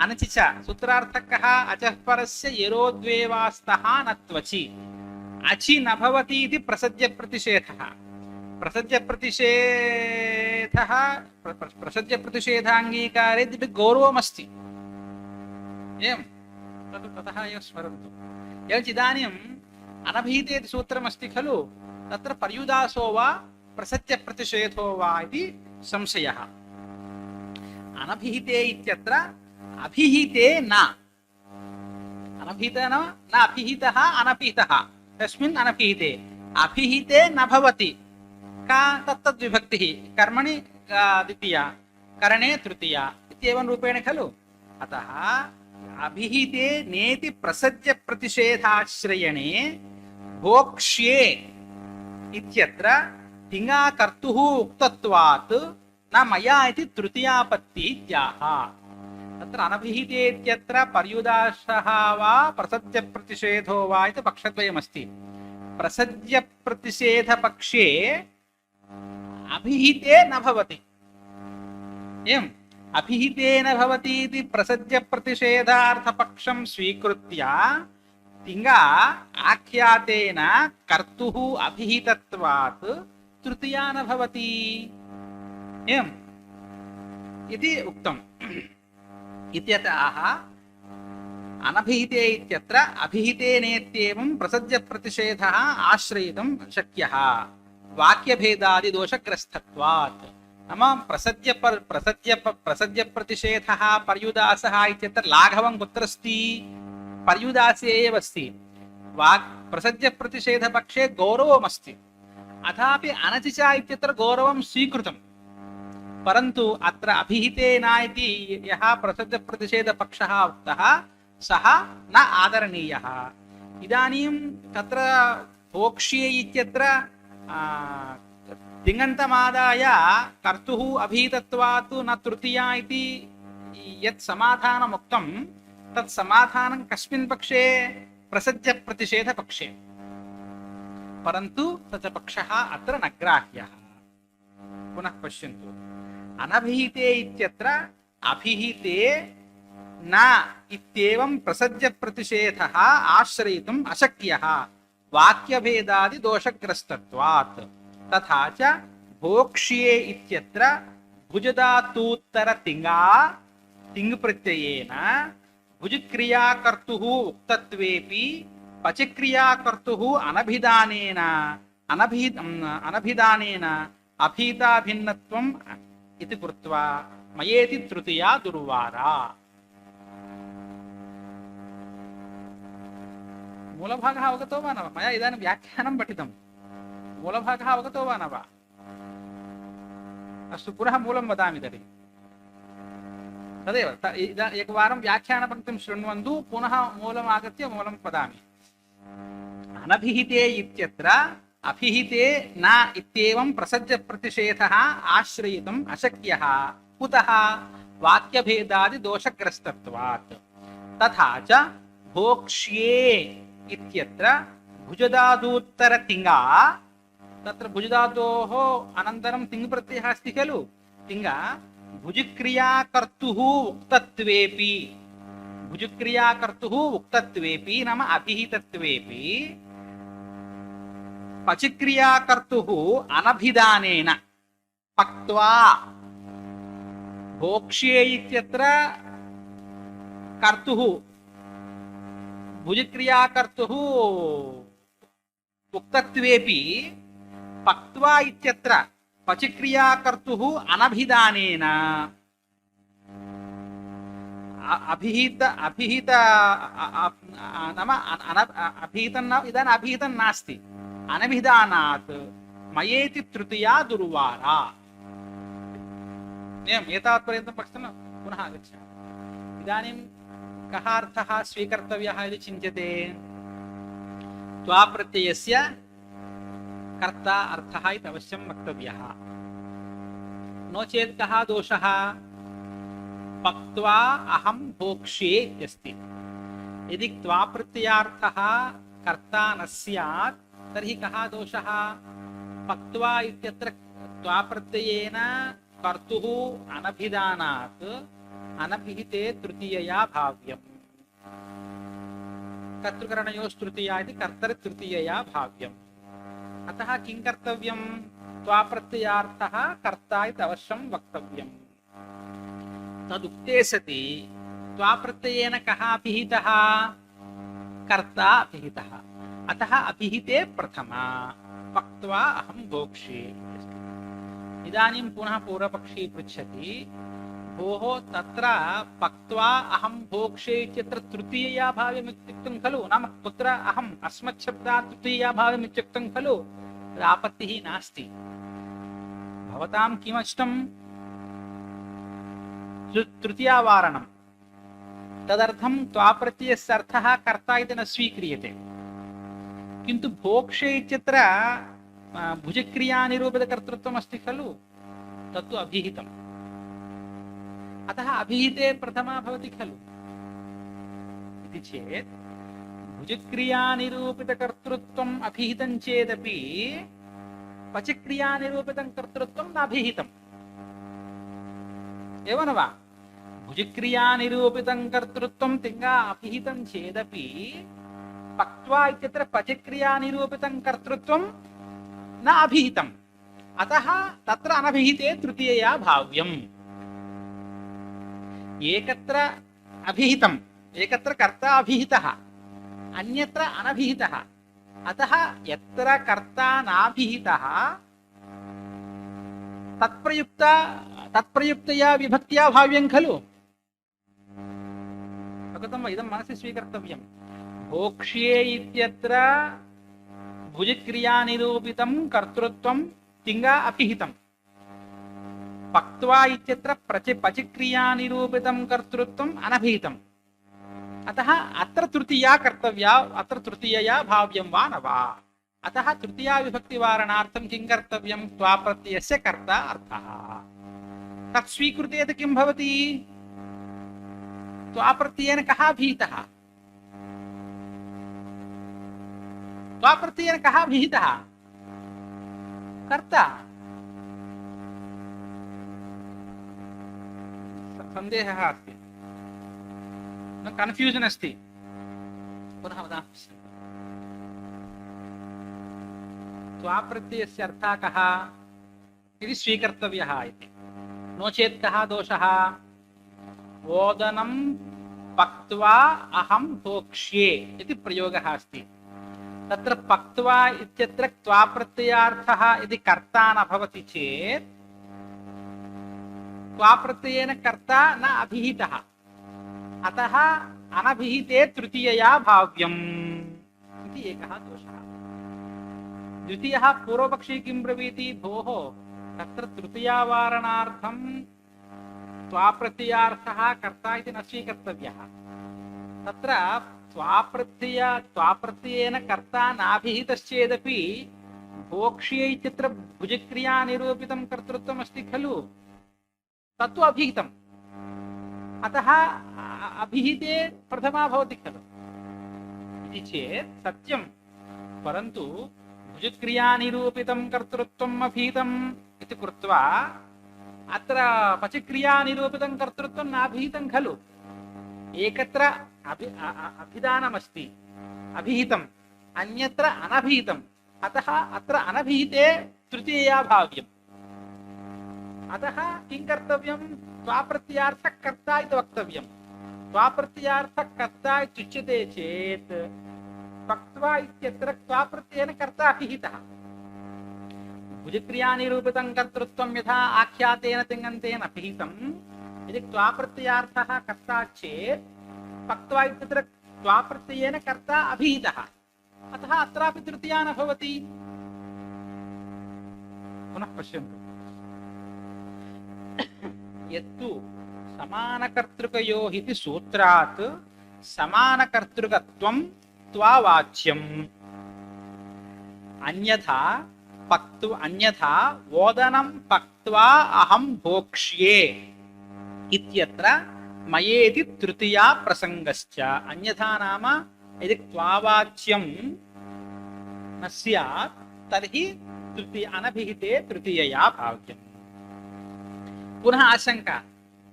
[SPEAKER 2] अनचिच सूत्रार्थः कः? अचः परस्य यरोद्वेवास्तः न त्वचि। अचि न भवति इति प्रसज्यप्रतिषेधः। प्रसज्यप्रतिषेधाङ्गीकारे गौरवमस्ति। एवं ततः एव स्मरन्तु। एवञ्च इदानीम् अनभिहिते इति सूत्रमस्ति खलु, तत्र पर्युदासो वा प्रसज्यप्रतिषेधो वा इति संशयः। अनभिहिते इत्यत्र अभिहिते न, अनभिहितः न अभिहितः अनभिहितः, तस्मिन् अनभिहिते अभिहिते न भवति। का तत्तद्विभक्तिः? कर्मणि द्वितीया, करणे तृतीया इत्येवं रूपेण खलु। अतः अभिहिते नेति प्रसज्यप्रतिषेधाश्रयणे भोक्ष्ये इत्यत्र तिङा कर्तुः उक्तत्वात् न मया इति तृतीयापत्ति इत्याह। तत्र अनभिहिते इत्यत्र पर्युदासः वा प्रसज्यप्रतिषेधो वा इति पक्षद्वयमस्ति। प्रसज्यप्रतिषेधपक्षे अभिहिते न भवति। एवम् अभिहिते न भवति इति प्रसज्यप्रतिषेधार्थपक्षं स्वीकृत्य तिङा आख्यातेन कर्तुः अभिहितत्वात् तृतीया न भवति एवम् इति उक्तम्। इत्यतः अनभिहिते इत्यत्र अभिहितेनेत्येवं प्रसज्यप्रतिषेधः आश्रयितुं शक्यः वाक्यभेदादिदोषग्रस्तत्वात्। नाम प्रसज्यप्रतिषेधः पर्युदासः इत्यत्र लाघवं कुत्र अस्ति? पर्युदासे एव अस्ति। प्रसज्यप्रतिषेधपक्षे गौरवमस्ति, अथापि अनचिचा इत्यत्र गौरवं स्वीकृतं, परन्तु अत्र अभिहितेन इति यः प्रसज्यप्रतिषेधपक्षः उक्तः सः न आदरणीयः। इदानीं तत्र भोक्ष्ये इत्यत्र तिङन्तमादाय कर्तुः अभिहितत्वात् न तृतीया इति यत् समाधानम् उक्तं तत् समाधानं कस्मिन् पक्षे? प्रसज्यप्रतिषेधपक्षे। परन्तु तत् पक्षः अत्र न ग्राह्यः। पुनः पश्यन्तु, अनभिहिते इत्यत्र अभिहिते न इत्येवं प्रसज्यप्रतिषेधः आश्रयितुम् अशक्यः वाक्यभेदादिदोषग्रस्तत्वात्। तथा च भोक्ष्ये इत्यत्र भुजधातूत्तरतिङा तिङ्प्रत्ययेन भुजक्रियाकर्तुः उक्तत्वेपि पचक्रियाकर्तुः अनभिधानेन अभीताभिन्नत्वम् इति कृत्वा मयेति तृतीया दुर्वारा। मूलभागः अवगतो वा न वा? मया इदानीं व्याख्यानं पठितं, मूलभागः अवगतो वा न वा? अस्तु, पुनः मूलं वदामि तर्हि। तदेव एकवारं व्याख्यानपङ्क्तिं शृण्वन्तु, पुनः मूलम् आगत्य मूलं वदामि। अनभिहिते इत्यत्र अभिहिते न इत्येवं प्रसज्यप्रतिषेधः आश्रयितुम् अशक्यः। कुतः? वाक्यभेदादिदोषग्रस्तत्वात्। तथा च भोक्ष्ये इत्यत्र भुजधातूत्तरतिङा, तत्र भुजधातोः अनन्तरं तिङ्प्रत्ययः अस्ति खलु, तिङा भुजक्रियाकर्तुः उक्तत्वेपि, भुजक्रियाकर्तुः उक्तत्वेपि नाम अभिहितत्वेपि पचक्रियाकर्तुः अनभिधानेन पक्त्वा। भोक्ष्ये इत्यत्र कर्तुः भुजक्रियाकर्तुः उक्तत्वेपि पक्त्वा इत्यत्र पचक्रियाकर्तुः अनभिधानेन अभिहित नाम अभिहितं न, इदानीम् अभिहितं नास्ति, अनभिधानात् मयेति तृतीया दुर्वारा। एतावत्पर्यन्तं पठितं पुनः आगच्छामि। इदानीं कः अर्थः स्वीकर्तव्यः इति चिन्त्यते? त्वाप्रत्ययस्य कर्ता अर्थः इति अवश्यं वक्तव्यः। नो चेत् कः दोषः? पक्त्वा अहं भोक्ष्ये इत्यस्ति। यदि त्वाप्रत्ययार्थः कर्ता न स्यात् तर्हि कः दोषः? पक्त्वा इत्यत्र त्वाप्रत्ययेन कर्तुः अनभिधानात् अनभिहिते तृतीयया भाव्यम्। कर्तृकरणयोस्तृतीया इति कर्तृतृतीयया भाव्यम्। अतः किं कर्तव्यम्? त्वाप्रत्ययार्थः कर्ता इति अवश्यं वक्तव्यम्। तदुक्ते सति त्वाप्रत्ययेन कः अभिहितः? कर्ता अभिहितः। अतः अभिहिते प्रथमा पक्त्वा अहं भोक्ष्ये। इदानीं पुनः पूर्वपक्षी पृच्छति, भोः तत्र पक्त्वा अहं भोक्ष्ये इत्यत्र तृतीयया भाव्यम् इत्युक्तं खलु, नाम कुत्र अहम् अस्मच्छब्दात् तृतीयया भाव्यम् इत्युक्तं खलु, आपत्तिः नास्ति। भवतां किमष्टं? तृतीयावारणं। तदर्थं त्वाप्रत्ययस्य अर्थः कर्ता इति न स्वीक्रियते। किन्तु भोक्ष्ये इत्यत्र भुजक्रियानिरूपितकर्तृत्वम् अस्ति खलु, तत्तु अभिहितम्। अतः अभिहिते प्रथमा भवति खलु इति चेत् भुजक्रियानिरूपितकर्तृत्वम् अभिहितं चेदपि पचक्रियानिरूपितं कर्तृत्वं नाभिहितम्, एवं न वा? भुजक्रियानिरूपितं कर्तृत्वं तिङ्गा अभिहितं चेदपि पक्त्वा इत्यत्र पचक्रियानिरूपितं कर्तृत्वं न अभिहितम्। अतः तत्र अनभिहिते तृतीयया भाव्यम्। एकत्र अभिहितम्, एकत्र कर्ता अभिहितः, अन्यत्र अनभिहितः। अतः यत्र कर्ता नाभिहितः तत्प्रयुक्तया विभक्त्या भाव्यं खलु। अवगतं वा? इदं मनसि स्वीकर्तव्यम्। भोक्ष्ये इत्यत्र भुजक्रियानिरूपितं कर्तृत्वं तिङ्गा अभिहितम्। पक्त्वा इत्यत्र पचक्रियानिरूपितं कर्तृत्वम् अनभिहितम्। अतः अत्र तृतीया कर्तव्या, अत्र तृतीयया भाव्यं वा न वा? अतः तृतीया विभक्तिवारणार्थं किं कर्तव्यं? त्वाप्रत्ययस्य कर्ता अर्थः। तत् स्वीकृतेत किं भवति? त्वाप्रत्ययेन कः अभिहितः? त्वाप्रत्ययेन कः अभिहितः? कर्ता। सन्देहः अस्ति, कन्फ्यूजन अस्ति। पुनः वदामि। त्वाप्रत्ययस्य अर्थः कः इति स्वीकर्तव्यः इति। नो चेत् कः दोषः? ओदनं पक्त्वा अहं भोक्ष्ये इति प्रयोगः अस्ति। तत्र पक्त्वा इत्यत्र त्वाप्रत्ययार्थः यदि कर्ता न भवति चेत् त्वाप्रत्ययेन कर्ता न अभिहितः। अतः अनभिहिते तृतीयया भाव्यम् इति एकः दोषः। द्वितीयः, पूर्वपक्षी किं ब्रवीति? भोः, तत्र तृतीयावारणार्थं त्वाप्रत्ययार्थः कर्ता इति न स्वीकर्तव्यः। तत्र त्वाप्रत्ययेन कर्ता नाभिहितश्चेदपि भोक्ष्ये इत्यत्र भुजक्रियानिरूपितं कर्तृत्वम् अस्ति खलु, तत्तु अभिहितम्। अतः अभिहिते प्रथमा भवति खलु इति चेत् सत्यं, परन्तु भुजक्रियानिरूपितं कर्तृत्वम् अभिहितम् इति कृत्वा अत्र पचक्रियानिरूपितं कर्तृत्वं नाभिहितं खलु। एकत्र अभिधानमस्ति अभिहितम्, अन्यत्र अनभिहितम्। अतः अत्र अनभिहिते तृतीयया भाव्यम्। अतः किं कर्तव्यं? त्वाप्रत्ययार्थः कर्ता इति वक्तव्यम्। त्वाप्रत्ययार्थः कर्ता इत्युच्यते चेत् पक्त्वा इत्यत्र त्वाप्रत्ययेन कर्ता अभिहितः। भुजक्रियानिरूपितं कर्तृत्वं यथा आख्यातेन तिङन्तेन अभिहितं, यदि त्वाप्रत्ययार्थः कर्ता चेत् पक्त्वा इत्यत्र त्वाप्रत्ययेन कर्ता अभिहितः। अतः अत्रापि तृतीया न भवति। पुनः पश्यन्तु। यत्तु समानकर्तृकयोः इति सूत्रात् समानकर्तृकत्वं त्वावाच्यम्, अन्यथा ओदनं पक्त्वा अहं भोक्ष्ये इत्यत्र मयेति तृतीया प्रसंगश्च। अन्यथा नाम यदि त्वावाच्यं न स्यात् तर्हि अनभिहिते तृतीयया भाव्यम्। पुनः आशंका,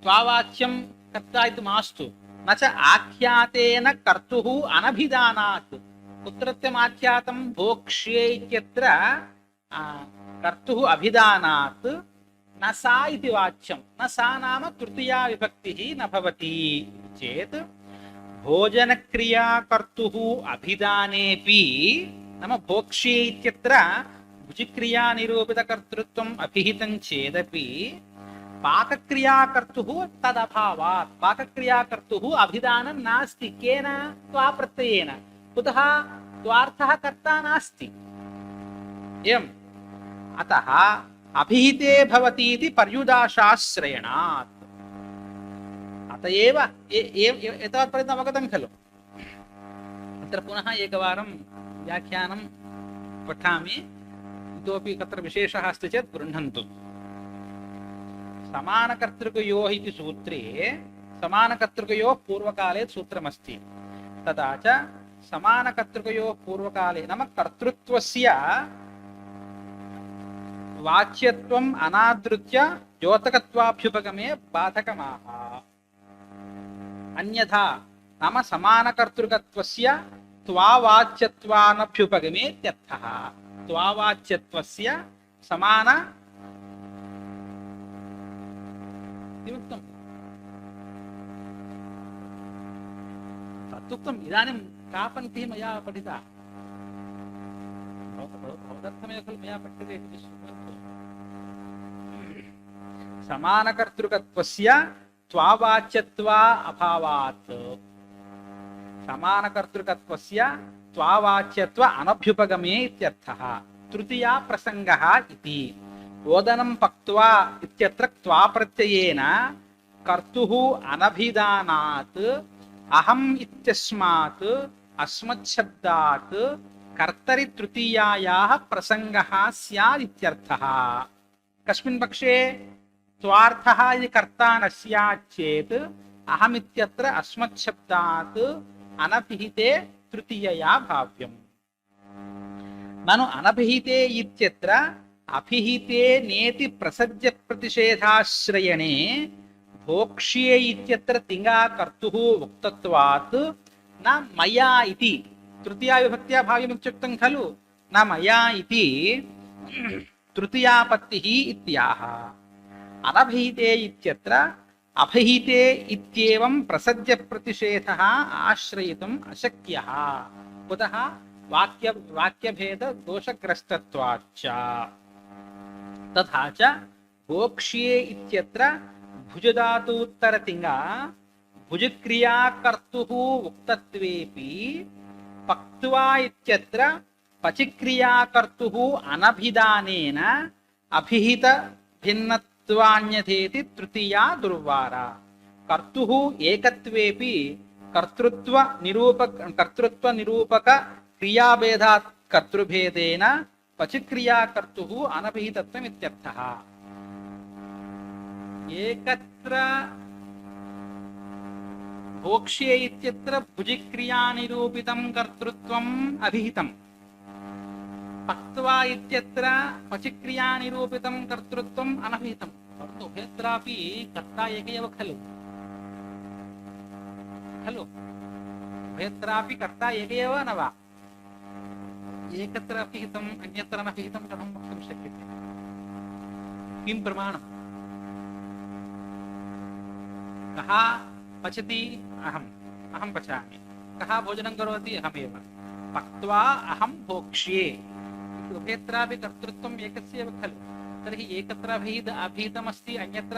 [SPEAKER 2] त्वावाच्यं कर्ता इति मास्तु, न च आख्यातेन कर्तुः अनभिधानात्। कुत्रत्यम् आख्यातं? भोक्ष्ये इत्यत्र कर्तुः अभिधानात् न सा इति वाच्यं। न सा नाम तृतीया विभक्तिः न भवति चेत् भोजनक्रिया कर्तुः अभिधानेपि, नाम भोक्ष्ये इत्यत्र भुजक्रियानिरूपितकर्तृत्वम् अभिहितं चेदपि पाकक्रियाकर्तुः तदभावात्, पाकक्रियाकर्तुः अभिधानं नास्ति। केन? त्वाप्रत्ययेन। कुतः? त्वार्थः कर्ता नास्ति। एवम्। अतः अभिहिते भवति इति पर्युदाशाश्रयणात्। अतएव एतावत्पर्यन्तम् अवगतं खलु? अत्र पुनः एकवारं व्याख्यानं पठामि, इतोपि तत्र विशेषः अस्ति चेत् गृह्णन्तु। समानकर्तृकयोः इति सूत्रे समानकर्तृकयोः पूर्वकाले सूत्रमस्ति। तथा च समानकर्तृकयोः पूर्वकाले नाम कर्तृत्वस्य वाच्यत्वम् अनादृत्य द्योतकत्वाभ्युपगमे बाधकमाह। अन्यथा नाम समानकर्तृकत्वस्य त्वावाच्यत्वानभ्युपगमे इत्यर्थः। त्वावाच्यत्वस्य समान किमुक्तम्? तदुक्तम्। इदानीं का पङ्क्तिः मया पठिता? भवदर्थमेव खलु मया पठ्यते इति शृण्वन्तु। समानकर्तृकत्वस्य त्वावाच्यत्वा अभावात्, समानकर्तृकत्वस्य त्वावाच्यत्व अनभ्युपगमे इत्यर्थः। तृतीया प्रसङ्गः इति। ओदनं पक्त्वा इत्यत्र त्वा प्रत्ययेन कर्तुः अनभिधानात् अहम् इत्यस्मात् अस्मच्छब्दात् कर्तरि तृतीयायाः प्रसङ्गः स्यात् इत्यर्थः। कस्मिन् पक्षे? त्वार्थः यदि कर्ता न स्यात् चेत् अहमित्यत्र अस्मच्छब्दात् अनभिहिते तृतीयया भाव्यम्। ननु अनभिहिते इत्यत्र अभिहिते नेति प्रसज्य प्रतिषेधाश्रयणे भोक्ष्ये इत्यत्र तिङ्गा कर्तुः उक्तत्वात् न मया इति तृतीया विभक्त्या भाव्यमित्युक्तं खलु। न मया इति तृतीयापत्तिः इत्याह। अनभिहिते इत्यत्र अभिहिते इत्येवं प्रसज्य प्रतिषेधः आश्रयितुम् अशक्यः। कुतः? वाक्यभेद दोषग्रस्तत्वाच्च। तथा च भोक्ष्ये इत्यत्र भुजधातूत्तरतिङ्गा भुजक्रिया कर्तुः उक्तत्वेपि पक्त्वा इत्यत्र पचिक्रिया कर्तुः अनभिधानेन अभिहित भिन्नत्वान्यथेति तृतीया दुर्वारा। कर्तुः एकत्वेपि कर्तृत्व निरूपक क्रियाभेदात् कर्तृभेदेन पचिक्रिया कर्तुः अनभिहितत्वम् इत्यर्थः। एकत्र भोक्ष्ये इत्यत्र भुजिक्रिया निरूपितं कर्तृत्वम् अभिहितम्। पक्त्वा इत्यत्र पचिक्रिया निरूपितं कर्तृत्वम् अनभिहितम्। परन्तु उभयत्रापि कर्ता एक एव खलु खलु उभयत्रापि कर्ता एक एव न वा? एकत्र अभिहितम् अन्यत्र अनभिहितं कथं वक्तुं शक्यते? किं प्रमाणम्? कः पचति? अहं पचामि। कः भोजनं करोति? अहमेव। पक्त्वा अहं भोक्ष्ये। उभयत्रापि कर्तृत्वम् एकस्य एव खलु। तर्हि एकत्र अभिहितमस्ति अन्यत्र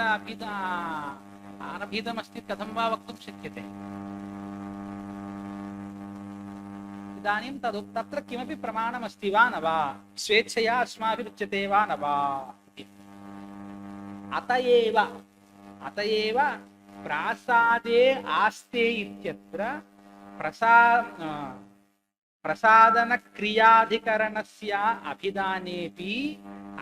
[SPEAKER 2] अनभिहितमस्ति कथं वा वक्तुं शक्यते? इदानीं तत्र किमपि प्रमाणमस्ति वा न वा? स्वेच्छया अस्माभिरुच्यते वा न वा? अतएव प्रासादे आस्ते इत्यत्र प्रसादनक्रियाधिकरणस्य अभिधानेपि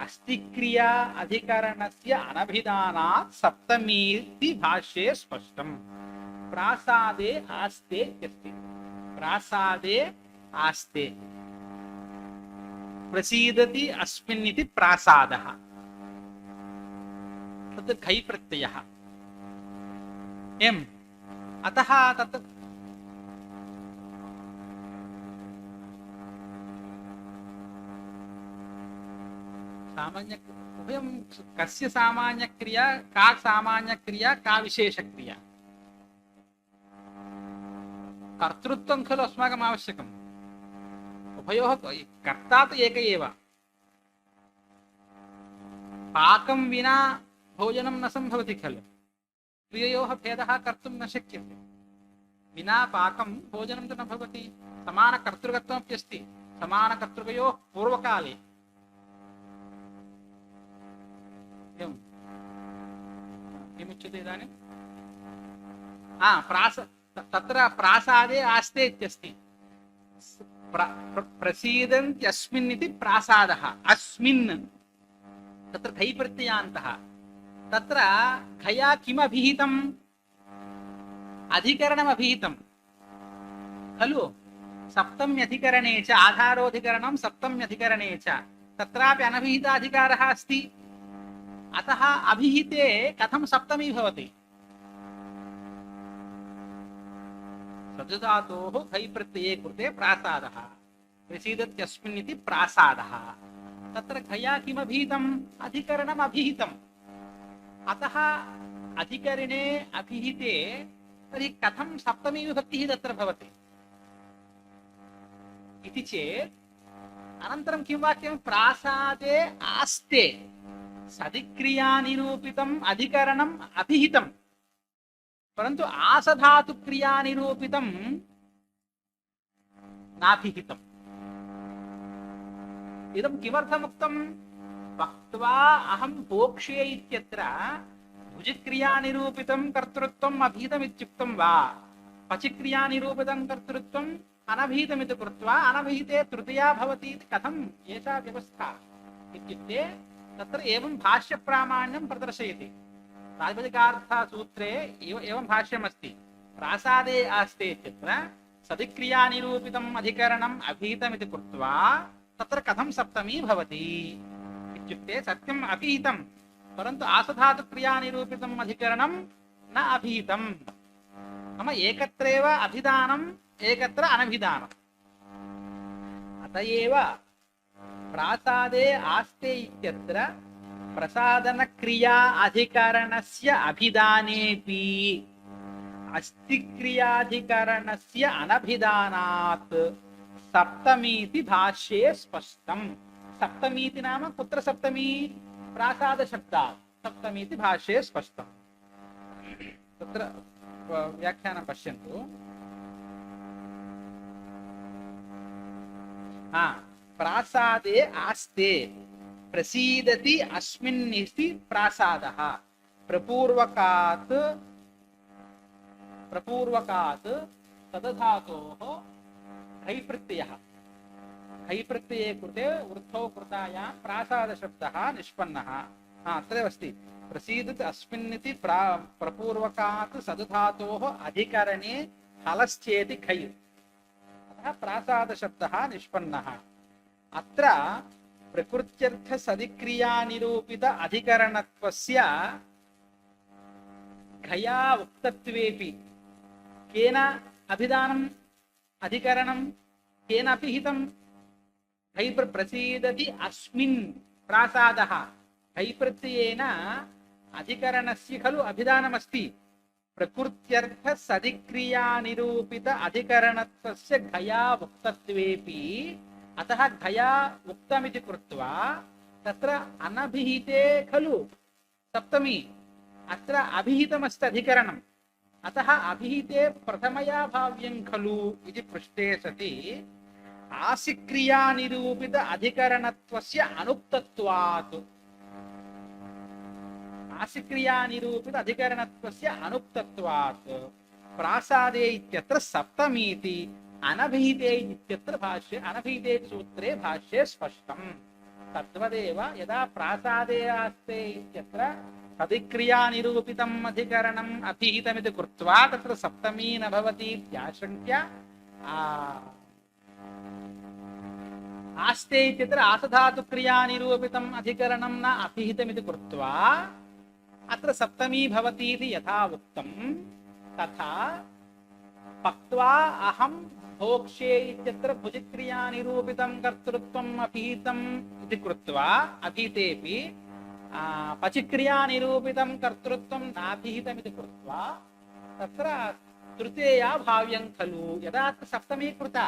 [SPEAKER 2] अस्तिक्रिया अधिकरणस्य अनभिधानात् सप्तमीति भाष्ये स्पष्टम्। प्रासादे आस्ते इत्यस्ति। प्रासादे आस्ते प्रसीदति अस्मिन् इति प्रासादः। तत् घै प्रत्ययः। एम् अतः तत् सामान्य उभयं कस्य सामान्यक्रिया का सामान्यक्रिया का विशेषक्रिया? कर्तृत्वं खलु अस्माकम् आवश्यकम्। उभयोः कर्ता तु एक एव। पाकं विना भोजनं न सम्भवति खलु। द्वयोः भेदः कर्तुं न शक्यते। विना पाकं भोजनं तु न भवति। समानकर्तृकत्वमपि अस्ति। समानकर्तृकयोः पूर्वकाले किमुच्यते इदानीं? तत्र प्रासादे आस्ते इत्यस्ति। प्रसीदन्त्यस्मिन् इति प्रासादः अस्मिन् तत्र घै प्रत्ययान्तः तत्र घया किम् अभिहितम् अधिकरणम् अभिहितं खलु सप्तम्यधिकरणे च आधारोऽधिकरणं सप्तम्यधिकरणे च तत्रापि अनभिहिताधिकारः अस्ति अतः अभिहिते कथं सप्तमी भवति सजुधातोः घै प्रत्यये कृते प्रासादः प्रसीदत्यस्मिन् इति प्रासादः तत्र घया किमभिहितम् अधिकरणम् अभिहितम् अतः अधिकरणे अभिहिते तर्हि कथं सप्तमी विभक्तिः तत्र भवति इति चेत् अनन्तरं किं वाक्यं प्रासादे आस्ते सदिक्रियानिरूपितम् अधिकरणम् अभिहितं परन्तु आसधातुक्रियानिरूपितं नाभिहितम् इदं किमर्थमुक्तं वक्त्वा अहं भोक्ष्ये इत्यत्र भुजक्रियानिरूपितं कर्तृत्वम् अभिहितमित्युक्तं वा पचिक्रियानिरूपितं कर्तृत्वम् अनभिहितमिति कृत्वा अनभिहिते तृतीया भवति इति कथम् एषा व्यवस्था इत्युक्ते तत्र एवं भाष्यप्रामाण्यं प्रदर्शयति प्रातिपदिकार्थसूत्रे एवं भाष्यमस्ति प्रासादे आस्ते इत्यत्र सदिक्रियानिरूपितम् अधिकरणम् अभिहितमिति कृत्वा तत्र कथं सप्तमी भवति इत्युक्ते सत्यम् अभिहितं परन्तु आसधातुक्रियानिरूपितम् अधिकरणं न अभिहितं नाम एकत्रैव अभिधानम् एकत्र अनभिधानम् अत एव प्रासादे आस्ते इत्यत्र प्रसादनक्रिया अधिकरणस्य अभिधानेऽपि अस्तिक्रियाधिकरणस्य अनभिधानात् सप्तमीति भाष्ये स्पष्टम् सप्तमीति नाम कुत्र सप्तमी प्रासादशब्दात् सप्तमीति भाष्ये स्पष्टम् तत्र व्याख्यानं पश्यन्तु प्रासादे आस्ते प्रसीदति अस्मिन् इति प्रासादः प्रपूर्वकात् तदधातोः घै प्रत्ययः घै प्रत्यये कृते वृद्धौ कृतायां प्रासादशब्दः निष्पन्नः अत्रैव अस्ति प्रसीदति अस्मिन् इति प्रपूर्वकात् सदधातोः अधिकरणे हलश्चेति घै अतः प्रासादशब्दः निष्पन्नः अत्र प्रकृत्यर्थ सदिक्रियानिरूपित अधिकरणत्वस्य घया उक्तत्वेपि केन अभिधानम् अधिकरणं केन अभिहितं घै प्रसीदति अस्मिन् प्रासादः घै प्रत्ययेन अधिकरणस्य खलु अभिधानमस्ति प्रकृत्यर्थ सदिक्रियानिरूपित अधिकरणत्वस्य घया उक्तत्वेपि अतः घया उक्तमिति कृत्वा तत्र अनभिहिते खलु सप्तमी अत्र अभिहितमस्ति अधिकरणम् अतः अभिहिते प्रथमया भाव्यं खलु इति पृष्टे सति आसिक्रियानिरूपित अधिकरणत्वस्य अनुक्तत्वात् आसिक्रियानिरूपित अधिकरणत्वस्य अनुक्तत्वात् प्रासादे इत्यत्र सप्तमीति अनभिहिते इत्यत्र भाष्ये अनभिहिते सूत्रे भाष्ये स्पष्टम् तद्वदेव यदा प्रासादे आस्ते इत्यत्र सदिक्रियानिरूपितम् अधिकरणम् अभिहितमिति कृत्वा तत्र सप्तमी न भवति इत्याशङ्क्य आस्ते इत्यत्र आसधातुक्रियानिरूपितम् अधिकरणं न अभिहितमिति कृत्वा अत्र सप्तमी भवति इति यथा उक्तं तथा पक्त्वा अहं भोक्ष्ये इत्यत्र भुजक्रियानिरूपितं कर्तृत्वम् अभिहितम् इति कृत्वा अभिहितेऽपि पचिक्रियानिरूपितं कर्तृत्वं नाभिहितमिति कृत्वा तत्र तृतीया भाव्यं खलु यदा अत्र सप्तमी कृता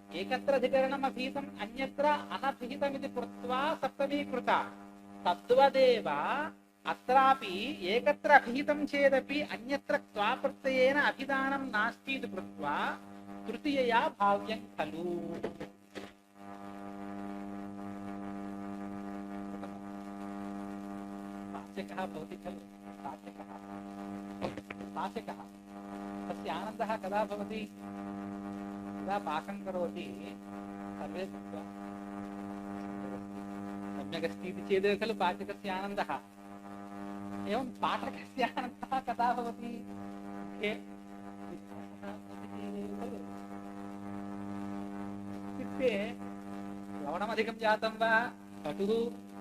[SPEAKER 2] एकत्र अधिकरणम् अभिहितम् अन्यत्र अनभिहितमिति कृत्वा सप्तमी कृता तद्वदेव अत्रापि एकत्र अभिहितं चेदपि अन्यत्र क्त्वा प्रत्ययेन अभिधानं नास्ति इति कृत्वा तृतीयया भाव्यं खलु तार्किकः भवति खलु तार्किकः तस्य आनन्दः कदा भवति यदा पाकं करोति सर्वे दृष्ट्वा सम्यगस्ति इति चेदेव खलु पाचकस्य आनन्दः। एवं पाठकस्य आनन्दः कदा भवति? इत्युक्ते लवणमधिकं जातं वा कटुः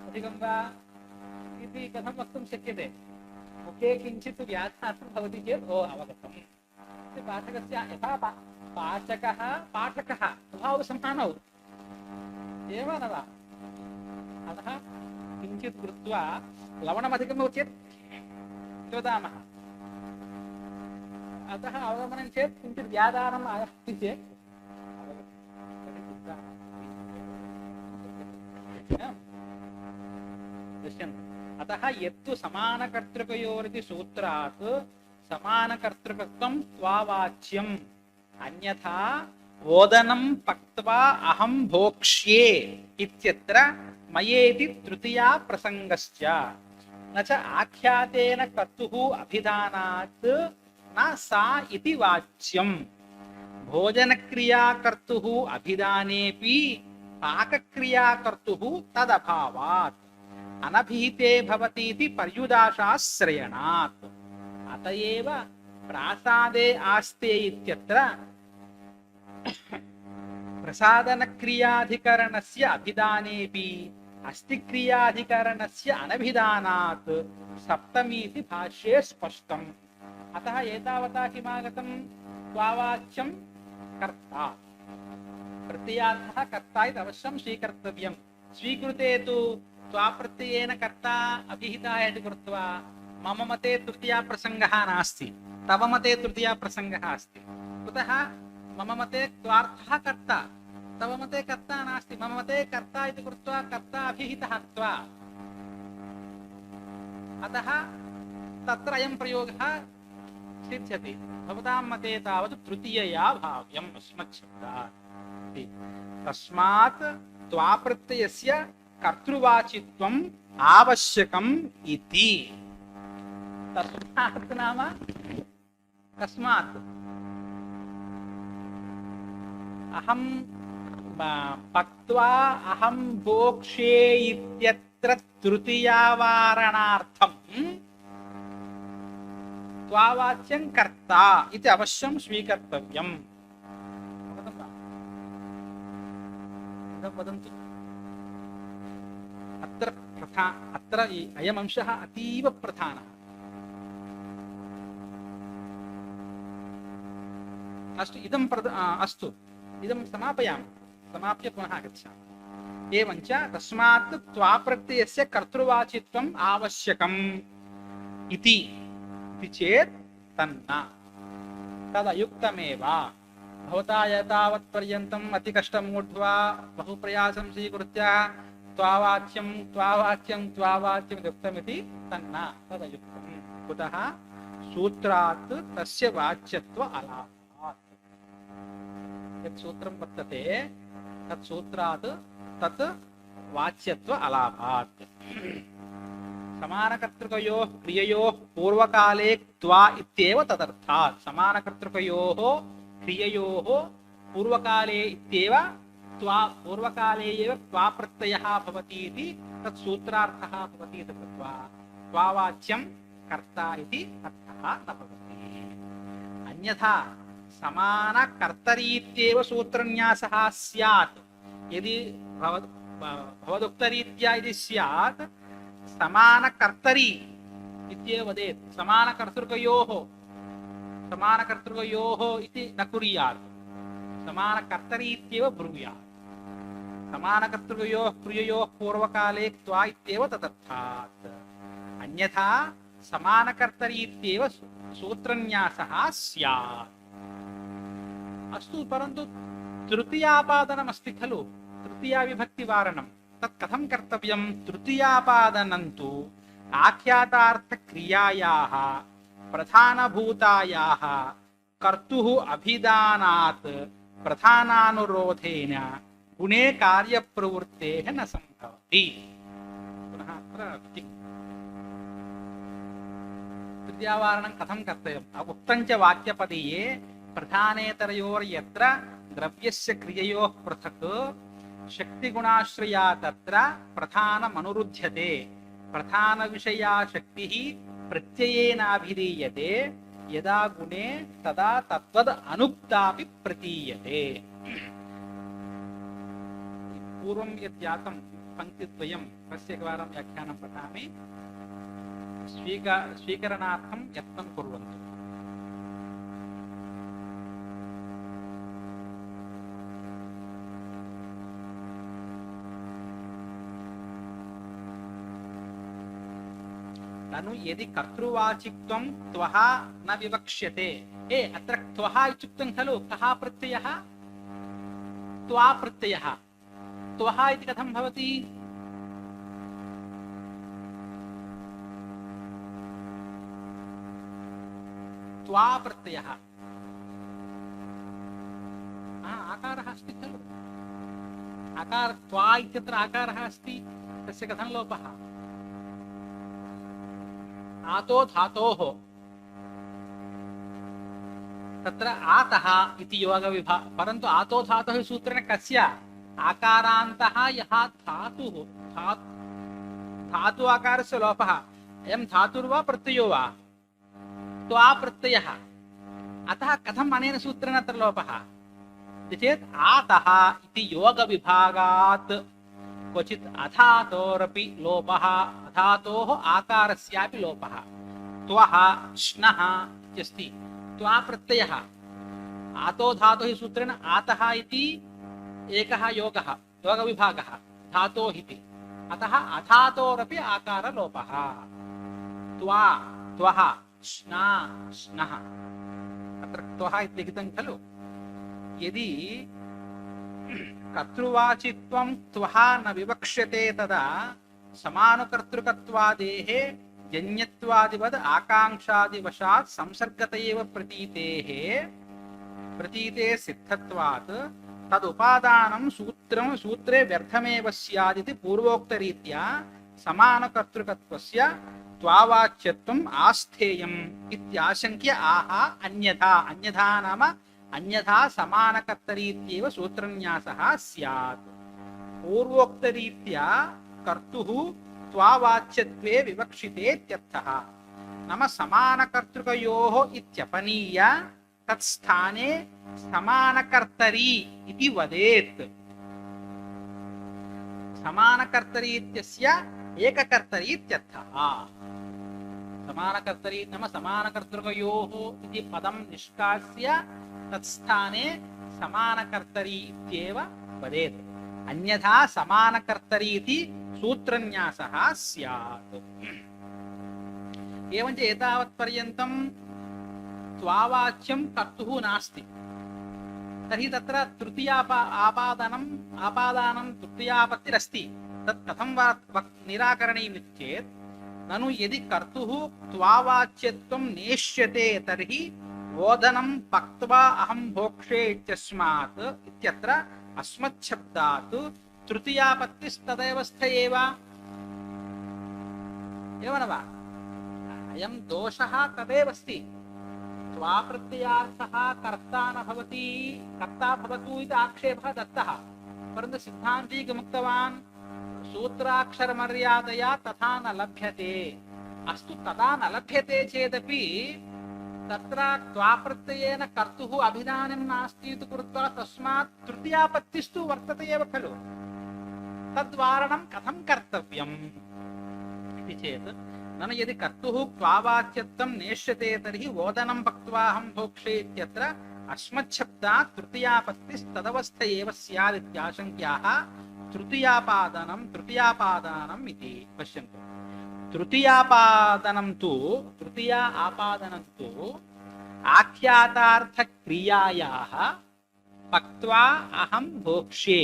[SPEAKER 2] अधिकं वा इति कथं वक्तुं शक्यते? मुखे किञ्चित् व्याधानं भवति चेत् ओ अवगतम्। पाठकस्य यथा पाचकः पाठकः उभौ समानौ एव न वा? अतः किञ्चित् कृत्वा लवणमधिकं भवति चेत् वदामः। अतः अवगमनं चेत् किञ्चित् व्याधानम् आयाति चेत् पश्यन्तु। अतः यत्तु समानकर्तृकयोरिति सूत्रात् समानकर्तृकत्वं त्वावाच्यम् अन्यथा ओदनं पक्त्वा अहं भोक्ष्ये इत्यत्र मयेति तृतीया प्रसङ्गश्च न च आख्यातेन कर्तुः अभिधानात् न सा इति वाच्यम्। भोजनक्रिया कर्तुः अभिधानेऽपि पाकक्रिया कर्तुः तदभावात् अनभिहिते भवतीति पर्युदाशाश्रयणात्। अतएव प्रासादे आस्ते इत्यत्र प्रसादनक्रियाधिकरणस्य अभिधानेऽपि अस्तिक्रियाधिकरणस्य अनभिधानात् सप्तमीति भाष्ये स्पष्टम्। अतः एतावता किमागतं? त्वावाच्यं कर्ता प्रत्ययार्थः कर्ता इति अवश्यं स्वीकर्तव्यं। स्वीकृते तु त्वाप्रत्ययेन कर्ता अभिहितः इति कृत्वा मम मते तृतीया प्रसङ्गः नास्ति, तव मते तृतीया प्रसङ्गः अस्ति। कुतः? मम मते त्वार्थः कर्ता, तव मते कर्ता नास्ति। मम मते कर्ता इति कृत्वा कर्ता अभिहितः त्वा, अतः तत्र अयं प्रयोगः सिद्ध्यति। भवतां मते तावत् तृतीयया भाव्यम् अस्मच्छब्दात्। तस्मात् त्वाप्रत्ययस्य कर्तृवाचित्वम् आवश्यकम् इति। तस्मात् नाम कस्मात्? अहं पक्त्वा अहं भोक्ष्ये इत्यत्र तृतीयावारणार्थं त्वावाच्यं कर्ता इति अवश्यं स्वीकर्तव्यम्। वदन्तु। अत्र अयम् अंशः अतीव प्रधानः। अस्तु इदं समापयामि, समाप्य पुनः आगच्छामि। एवञ्च तस्मात् त्वाप्रत्ययस्य कर्तृवाचित्वम् आवश्यकम् इति चेत् तन्न तदयुक्तमेव। भवता एतावत्पर्यन्तम् अति कष्टम् ऊढ्वा बहु प्रयासं स्वीकृत्य त्वावाच्यं त्वावाच्यं त्वावाच्यम् उक्तमिति तन्न तदयुक्तम्। कुतः? सूत्रात् तस्य वाच्यत्व अलाभात्। यत् सूत्रं वर्तते तत् सूत्रात् तत् वाच्यत्व अलाभात्। समानकर्तृकयोः क्रिययोः पूर्वकाले त्वा इत्येव तदर्थात्। समानकर्तृकयोः क्रिययोः पूर्वकाले इत्येव त्वा, पूर्वकाले एव त्वा प्रत्ययः भवति इति तत् सूत्रार्थः भवति इति कृत्वा त्वावाच्यं कर्ता इति अर्थः न भवति। अन्यथा समानकर्तरीत्येव सूत्रन्यासः स्यात्। यदि भवदुक्तरीत्या यदि स्यात् समानकर्तरी इत्येव वदेत्। समानकर्तृकयोः इति न कुर्यात्, समानकर्तरी इत्येव ब्रूयात्। समानकर्तृकयोः क्रिययोः पूर्वकाले त्वा इत्येव तदर्थात्। अन्यथा समानकर्तरी इत्येव सूत्रन्यासः स्यात्। अस्तु, परन्तु तृतीयापादनम् अस्ति खलु, तृतीया विभक्तिवारणं तत् कथं कर्तव्यं? तृतीयापादनं तु आख्यातार्थक्रियायाः प्रधानभूतायाः कर्तुः अभिधानात् प्रधानानुरोधेन गुणे कार्यप्रवृत्तेः न सम्भवति। पुनः अत्र तृतीयावारणं कथं कर्तव्यम्? उक्तं च वाक्यपदीये प्रधानेतरयोर्यत्र द्रव्यस्य क्रिययोः पृथक् शक्तिगुणाश्रया तत्र प्रधानमनुरुध्यते प्रधानविषया शक्तिः प्रत्ययेनाभिधीयते यदा गुणे तदा तद्वद् अनुक्तापि प्रतीयते। पूर्वं यत् जातं पङ्क्तिद्वयं तस्य एकवारं व्याख्यानं पठामि, स्वीकरणार्थं यत्नं कुर्वन्तु। ननु यदि कर्तृवाचित्वं त्वः न विवक्ष्यते, अत्र त्वः इत्युक्तं खलु, कः प्रत्ययः? त्वा प्रत्ययः। त्वः इति कथं भवति? त्वा प्रत्ययः आकारः अस्ति खलु, आकार त्वा इत्यत्र आकारः अस्ति, तस्य कथं लोपः? आतो धातोः तत्र आतः इति योगविभाग, परन्तु आतो धातुः सूत्रेण कस्य? आकारान्तः यः धातुः, धातु आकारस्य लोपः। अयं धातुर्वा प्रत्ययो वा? त्वा प्रत्ययः। अतः कथम् अनेन सूत्रेण अत्र लोपः चेत् आतः इति योगविभागात् क्वचित् अधातोरपि लोपः, अधातोः आकारस्यापि लोपः। त्वः श्नः इत्यस्ति त्वा प्रत्ययः, आतो धातुः सूत्रेण आतः इति एकः योगः, योगविभागः धातोः इति, अतः अधातोरपि आकारलोपः। त्वा त्वः श्ना श्नः, अत्र त्वः इति लिखितं खलु। यदि कर्तृवाचित्वं त्वः न विवक्ष्यते तदा समानुकर्तृकत्वादेः जन्यत्वादिवद् आकांक्षादिवशात् संसर्गत एव प्रतीते सिद्धत्वात् तदुपादानं सूत्रे व्यर्थमेव स्यादिति पूर्वोक्तरीत्या समानकर्तृकत्वस्य त्वावाच्यत्वम् आस्थेयम् इत्याशङ्क्य आह अन्यथा, अन्यथा नाम अन्यथा समानकर्तरीत्येव सूत्रन्यासः स्यात्। पूर्वोक्तरीत्या कर्तुः त्वावाच्यत्वे विवक्षिते इत्यर्थः। नाम समानकर्तृकयोः इत्यपनीय तत्स्थाने समानकर्तरी इति वदेत्। समानकर्तरी इत्यस्य एककर्तरी इत्यर्थः। समानकर्तरी नाम समानकर्तृकयोः इति पदं निष्कास्य तत्स्थाने समानकर्तरी इत्येव वदेत्, अन्यथा समानकर्तरी इति सूत्रन्यासः स्यात्। एवञ्च एतावत्पर्यन्तं त्वावाच्यं कर्तुः नास्ति, तर्हि तत्र आपादानं तृतीयापत्तिरस्ति। तत् कथं निराकरणीयम् चेत्, ननु यदि कर्तुः त्वावाच्यत्वं नेष्यते तर्हि ओदनं पक्त्वा अहं भोक्षे इत्यस्मात् इत्यत्र अस्मच्छब्दात् तृतीयापत्तिस्तदेव स्थ एव न वा? अयं दोषः तदेव अस्ति। त्वाप्रत्ययार्थः कर्ता न भवति, कर्ता भवतु इति आक्षेपः दत्तः, परन्तु सिद्धान्ती किमुक्तवान्? सूत्राक्षरमर्यादया तथा न लभ्यते। अस्तु, तदा न लभ्यते चेदपि तत्र त्वाप्रत्ययेन कर्तुः अभिधानं नास्ति इति कृत्वा तस्मात् तृतीयापत्तिस्तु वर्तते एव खलु। तद्वारणं कथं कर्तव्यम् इति चेत्, ननु यदि कर्तुः त्वावाच्यत्वं नेष्यते तर्हि ओदनं पक्त्वा अहं भोक्षे इत्यत्र अस्मच्छब्दात् तृतीयापत्तिस्तदवस्थ एव स्यात् इत्याशङ्क्याः तृतीयापादनम् इति पश्यन्तु। तृतीया आपादनं तु आख्यातार्थक्रियायाः पक्त्वा अहं भोक्ष्ये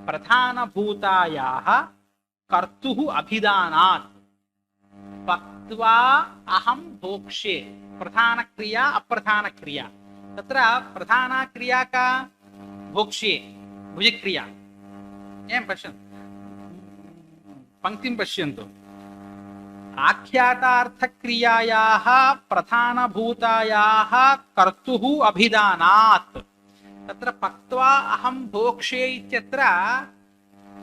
[SPEAKER 2] प्रधानभूतायाः कर्तुः अभिधानात्। पक्त्वा अहं भोक्ष्ये प्रधानक्रिया अप्रधानक्रिया, तत्र प्रधानक्रिया का? भोक्ष्ये भुजक्रिया। एवं पश्यन्तु, पंक्तिं पश्यन्तु। आख्यातार्थक्रियायाः प्रधानभूतायाः कर्तुः अभिधानात् तत्र पक्त्वा अहं भोक्ष्ये इत्यत्र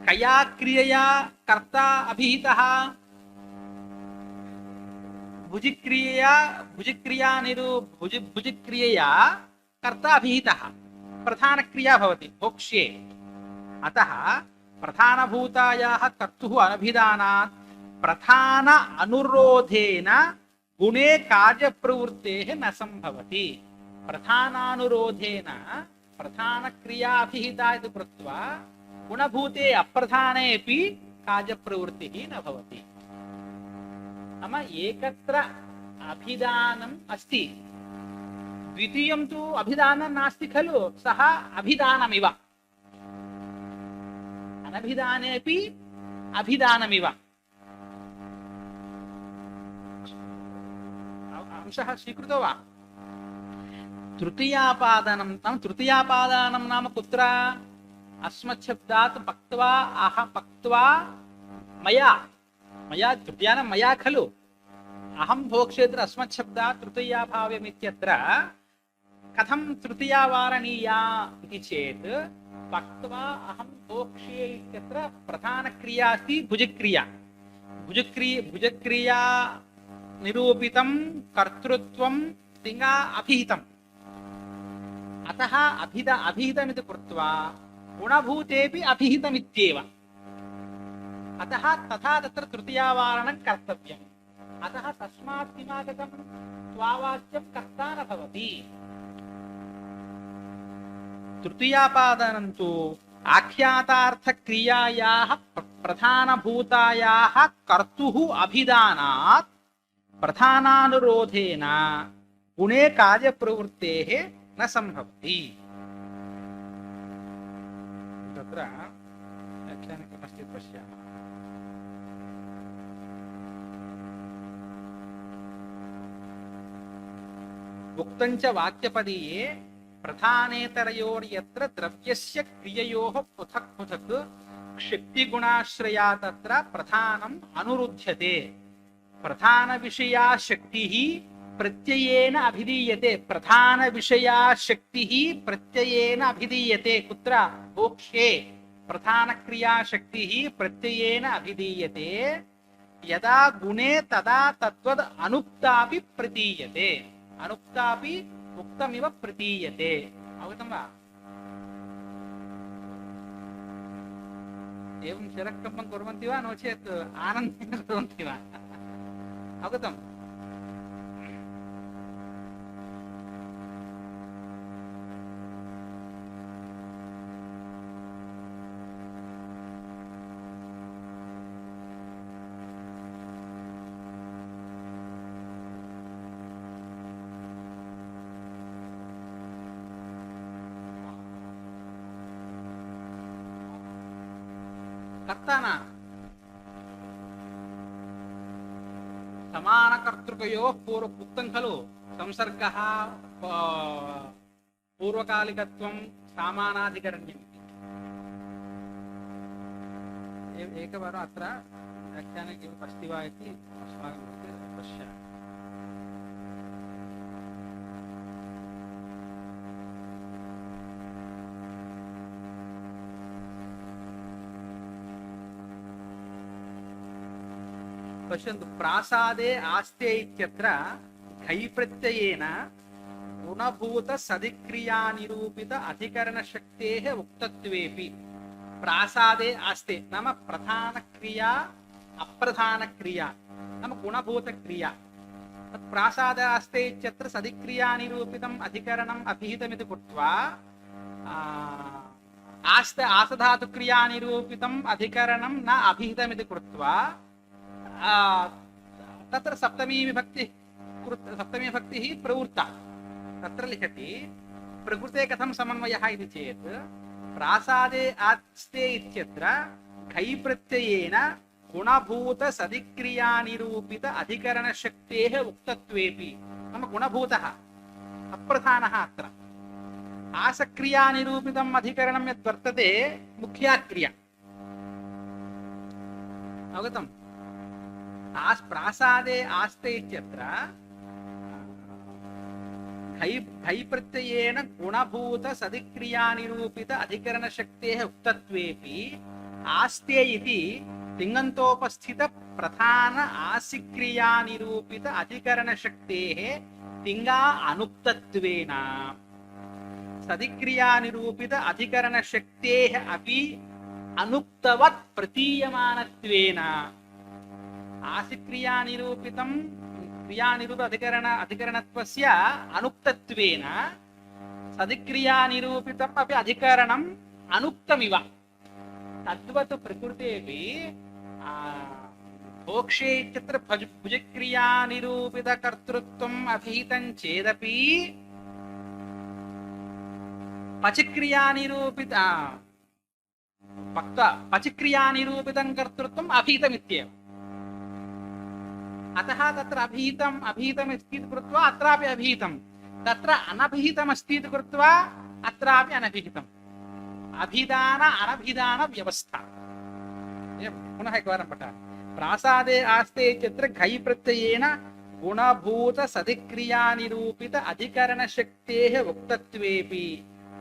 [SPEAKER 2] कया क्रियया कर्ता अभिहितः? भुजिक्रियया कर्ता अभिहितः, प्रधानक्रिया भवति भोक्ष्ये। अतः प्रधानभूतायाः कर्तुः अनभिधानात् प्रधान अनुरोधेन गुणे कार्यप्रवृत्तेः न सम्भवति। प्रधानानुरोधेन प्रधानक्रिया अभिहिता इति कृत्वा गुणभूते अप्रधानेऽपि कार्यप्रवृत्तिः न भवति। नाम एकत्र अभिधानम् अस्ति, द्वितीयं तु अभिधानं नास्ति खलु, सः अभिधानमिव, अनभिधानेऽपि अभिधानमिव। अंशः स्वीकृतो वा? तृतीयापादानं नाम, तृतीयापादानं नाम कुत्र? अस्मच्छब्दात् पक्त्वा पक्त्वा मया तृतीयानं मया खलु, अहं भोक्ष्येत्र अस्मच्छब्दात् तृतीयाभाव्यमित्यत्र कथं तृतीया वारणीया इति चेत्, पक्त्वा अहं भोक्ष्ये इत्यत्र प्रधानक्रिया अस्ति भुजक्रिया। भुजक्रिया निरूपितं कर्तृत्वं तिङा अभिहितम्। अतः अभिहितमिति कृत्वा गुणभूतेऽपि अभिहितमित्येव। अतः तथा तत्र तृतीयावारणं कर्तव्यम्। अतः तस्मात् किमागतं? त्वावाच्यं कर्ता न भवति। तृतीयापादानं तु आख्यातार्थक्रियायाः प्रधानभूतायाः कर्तुः अभिधानात् प्रधानानुरोधेन गुणे कार्यप्रवृत्तेः न सम्भवति। तत्र व्याख्याने किमस्ति पश्यामः। उक्तं च वाक्यपदीये प्रधानेतरयोर्यत्र द्रव्यस्य क्रिययोः पृथक् पृथक् शक्तिगुणाश्रया तत्र प्रधानम् अनुरुध्यते। प्रधान विषया शक्तिः प्रत्ययेन अभिधीयते। प्रधान विषया शक्तिः प्रत्ययेन अभिधीयते। कुत्र? भोक्ष्ये। प्रधान क्रिया शक्तिः प्रत्ययेन अभिधीयते। यदा गुणे तदा तद्वद् अनुक्तापि प्रतीयते। अनुक्तापि उक्तमिव प्रतीयते। अवगतं वा? एवं शिरःकम्पं कुर्वन्ति वा, नो चेत् आनन्देन कुर्वन्ति वा? अवगतम्? कर्ताना समानकर्तृकयोः पूर्वोक्तं खलु, संसर्गः पूर्वकालिकत्वं सामानाधिकरण्यम्। एकवारम् अत्र व्याख्याने किमपि अस्ति वा इति अस्माकं कृते पश्यामः। पश्यन्तु, प्रासादे आस्ते इत्यत्र घै प्रत्ययेन गुणभूत सदिक्रिया निरूपित अधिकरणशक्तेः उक्तत्वेपि। प्रासादे आस्ते नाम प्रधान क्रिया अप्रधान क्रिया नाम गुणभूत क्रिया। प्रासादे आस्ते इत्यत्र सदिक्रिया निरूपितम् अधिकरणम् अभिहितमिति कृत्वा आस्ते आसधातु क्रिया निरूपितम् अधिकरणं न अभिहितमिति कृत्वा तत्र सप्तमी विभक्तिः प्रवृत्ता। तत्र लिखति प्रकृते कथं समन्वयः इति चेत्, प्रासादे आस्ते इत्यत्र घै प्रत्ययेन गुणभूत सदिक्रिया निरूपित अधिकरणशक्तेः उक्तत्वेपि। नाम गुणभूतः अप्रधानः। अत्र आसक्रिया निरूपितम् अधिकरणं यत् वर्तते मुख्या क्रिया। अवगतम्? प्रासादे आस्ते इत्यत्र घै घै प्रत्ययेन गुणभूत सदिक्रिया निरूपित अधिकरण शक्तेः उक्तत्वेपि आस्ते इति तिङन्तोपस्थित प्रधान आसिक्रिया निरूपित अधिकरण शक्तेः तिङा अनुक्तत्वेन सदिक्रिया निरूपित अधिकरण शक्तेः अपि अनुक्तवत् प्रतीयमानत्वेन आसिक्रिया निरूपितं क्रिया निरूपित अधिकरणत्वस्य अनुक्तत्वेन सदिक्रिया निरूपितम् अपि अधिकरणम् अनुक्तमिव तद्वत् प्रकृतेपि भोक्षे इत्यत्र भुजक्रिया निरूपित कर्तृत्वम् अभिहितं चेदपि पचक्रिया निरूपित पचक्रिया निरूपितं कर्तृत्वम् अभिहितमित्येव अतः तत्र अभिहितम् अस्ति इति कृत्वा अत्रापि अभिहितं तत्र अनभिहितम् अस्ति इति कृत्वा अत्रापि अनभिहितम् अभिधान अनभिधान व्यवस्था पुनः एकवारं पठामि प्रासादे आस्ते इत्यत्र घै प्रत्ययेन गुणभूत सदिक्रिया निरूपित अधिकरण शक्तेः उक्तत्वेपि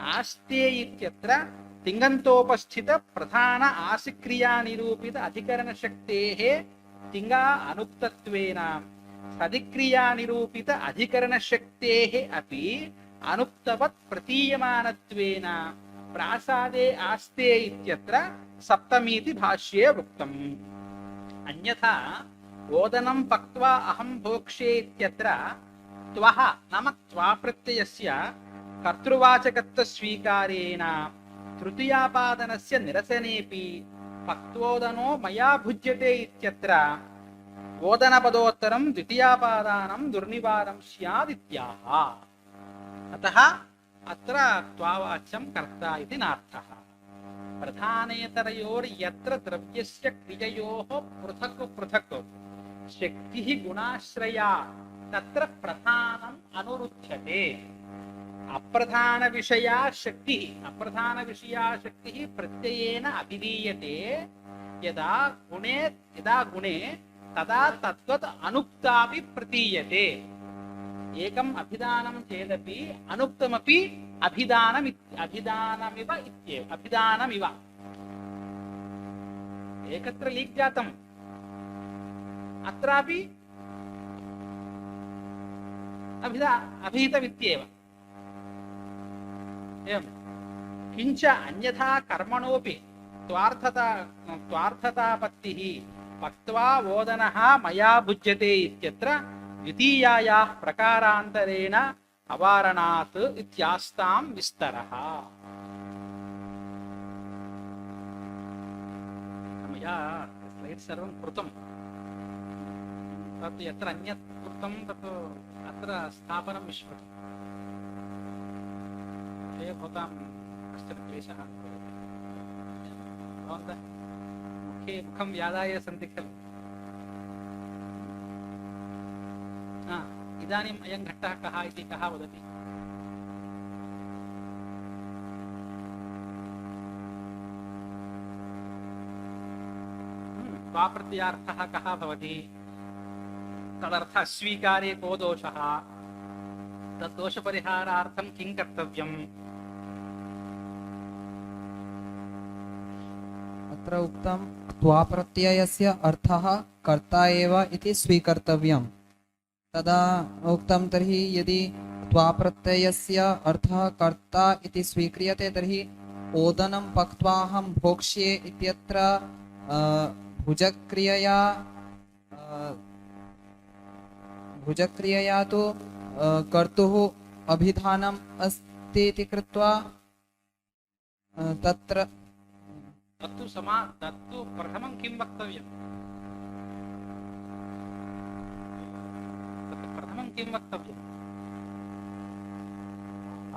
[SPEAKER 2] आस्ते इत्यत्र तिङन्तोपस्थित प्रधान आसिक्रिया निरूपित अधिकरण शक्तेः तिङा अनुक्तत्वेन सदिक्रिया निरूपित अधिकरण शक्तेः अपि अनुक्तवत् प्रतीयमानत्वेन प्रासादे आस्ते इत्यत्र सप्तमीति भाष्ये उक्तम् अन्यथा ओदनं पक्त्वा अहं भोक्ष्ये इत्यत्र त्वः नाम त्वा प्रत्ययस्य कर्तृवाचकत्व स्वीकारेण तृतीयापादनस्य निरसनेपि पक्त्वोदनो मया भुज्यते इत्यत्र ओदनपदोत्तरं द्वितीयापादानं दुर्निवारं स्यात् इत्याह अतः अत्र त्वावाच्यं कर्ता इति नार्थः प्रधानेतरयोर्यत्र द्रव्यस्य क्रिययोः पृथक् पृथक् शक्तिः गुणाश्रया तत्र प्रधानम् अनुरुध्यते अप्रधान विषया शक्तिः प्रत्ययेन अभिधीयते यदा गुणे तदा तद्वत् अनुक्तापि प्रतीयते एकम् अभिधानं चेदपि अनुक्तमपि अभिधानमिव एकत्र लीक् जातम् अत्रापि अभिहितमित्येव किंच अन्यथा कर्मणोपि त्वार्थतापत्तिः पक्त्वा ओदनः मया भुज्यते इत्यत्र द्वितीयायाः प्रकारान्तरेण अवारणात् इत्यास्तां विस्तरः मया स्लैड् सर्वं कृतं तत् यत्र अन्यत् कृतं तत् अत्र स्थापनं विस्मृतम् भवतां कश्चन क्लेशः भवन्तः मुखं व्यादाय सन्ति खलु इदानीम् अयं घट्टः कः इति कः वदति स्वाप्रत्यार्थः कः भवति तदर्थः स्वीकारे को दोषः तद्दोषपरिहारार्थं किं कर्तव्यम्
[SPEAKER 3] अत्र उक्तं त्वाप्रत्ययस्य अर्थः कर्ता एव इति स्वीकर्तव्यम् तदा उक्तं तर्हि यदि त्वाप्रत्ययस्य अर्थः कर्ता इति स्वीक्रियते तर्हि ओदनं पक्त्वाहं भोक्ष्ये इत्यत्र भुजक्रियया तु कर्तुः अभिधानम् अस्ति इति कृत्वा तत्र
[SPEAKER 2] तत्तु प्रथमं किं वक्तव्यम्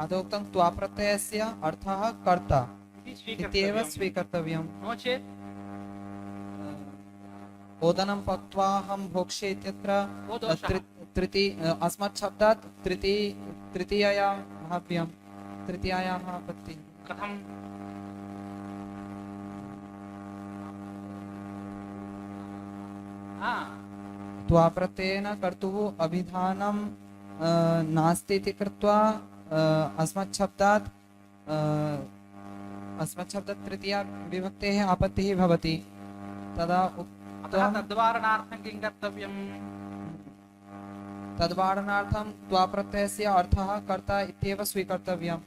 [SPEAKER 3] आदौ उक्तं त्वाप्रत्ययस्य अर्थः कर्ता इत्येव स्वीकर्तव्यम्
[SPEAKER 2] नो चेत्
[SPEAKER 3] ओदनं पक्त्वा अहं भोक्ष्ये इत्यत्र अस्मत् शब्दात् तृतीयायाः आपत्तिः
[SPEAKER 2] कथम्
[SPEAKER 3] त्वाप्रत्ययेन कर्तुः अभिधानं नास्ति इति कृत्वा अस्मच्छब्दात् तृतीया विभक्तेः आपत्तिः भवति। तदा
[SPEAKER 2] अतः
[SPEAKER 3] उक्त्वा
[SPEAKER 2] तद्वारणार्थं किं कर्तव्यम्?
[SPEAKER 3] तद्वारणार्थं त्वाप्रत्ययस्य अर्थः कर्ता इत्येव स्वीकर्तव्यं।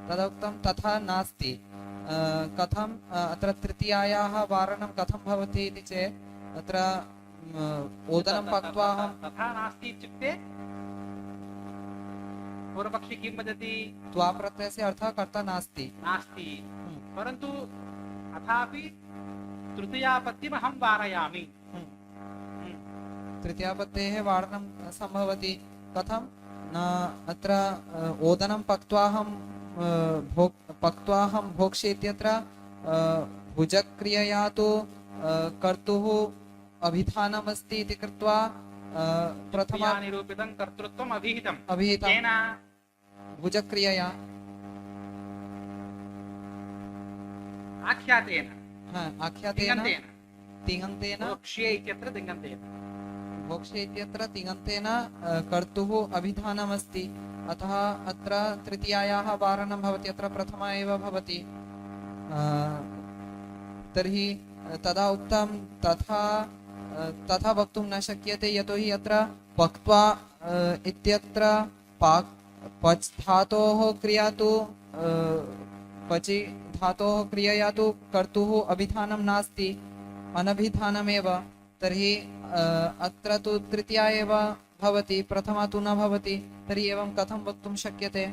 [SPEAKER 3] तदुक्तं तथा नास्ति। कथम् अत्र तृतीयायाः वारणं कथं भवति इति चेत् अत्र ओदनं पक्त्वा अहं
[SPEAKER 2] तथा नास्ति इत्युक्ते पूर्वपक्षी किं वदति?
[SPEAKER 3] त्वाप्रत्ययस्य अर्थः कर्ता नास्ति।
[SPEAKER 2] नास्ति, परन्तु अथापि तृतीयापत्तिमहं वारयामि।
[SPEAKER 3] तृतीयापत्तेः वारणं सम्भवति। कथं न अत्र ओदनं पक्त्वाहं भोक्ष्ये इत्यत्र भुजक्रियया तु कर्तुः अभिधानमस्ति इति कृत्वा प्रथमा
[SPEAKER 2] निरूपितं कर्तृत्वम् अभिहितम्।
[SPEAKER 3] अभिहितं
[SPEAKER 2] केन?
[SPEAKER 3] भुजक्रियया
[SPEAKER 2] आख्यातेन,
[SPEAKER 3] आख्यातेन
[SPEAKER 2] तिङन्तेन।
[SPEAKER 3] तिङन्तेन
[SPEAKER 2] भोक्ष्ये इत्यत्र तिङन्तेन।
[SPEAKER 3] भोक्ष्ये इत्यत्र तिङन्तेन कर्तुः अभिधानमस्ति। अतः अत्र तृतीयायाः वारणं भवति, अत्र प्रथमा एव भवति। तर्हि तदा उक्तं तथा वक्तुं न शक्यते, यतोहि अत्र पक्त्वा इत्यत्र पच् धातोः क्रिया तु पचि धातोः क्रियया तु कर्तुः अभिधानं नास्ति, अनभिधानमेव। तर्हि अत्र तु तृतीया एव भवति, प्रथमा तु न भवति। तर्हि एवं कथं वक्तुं शक्यते?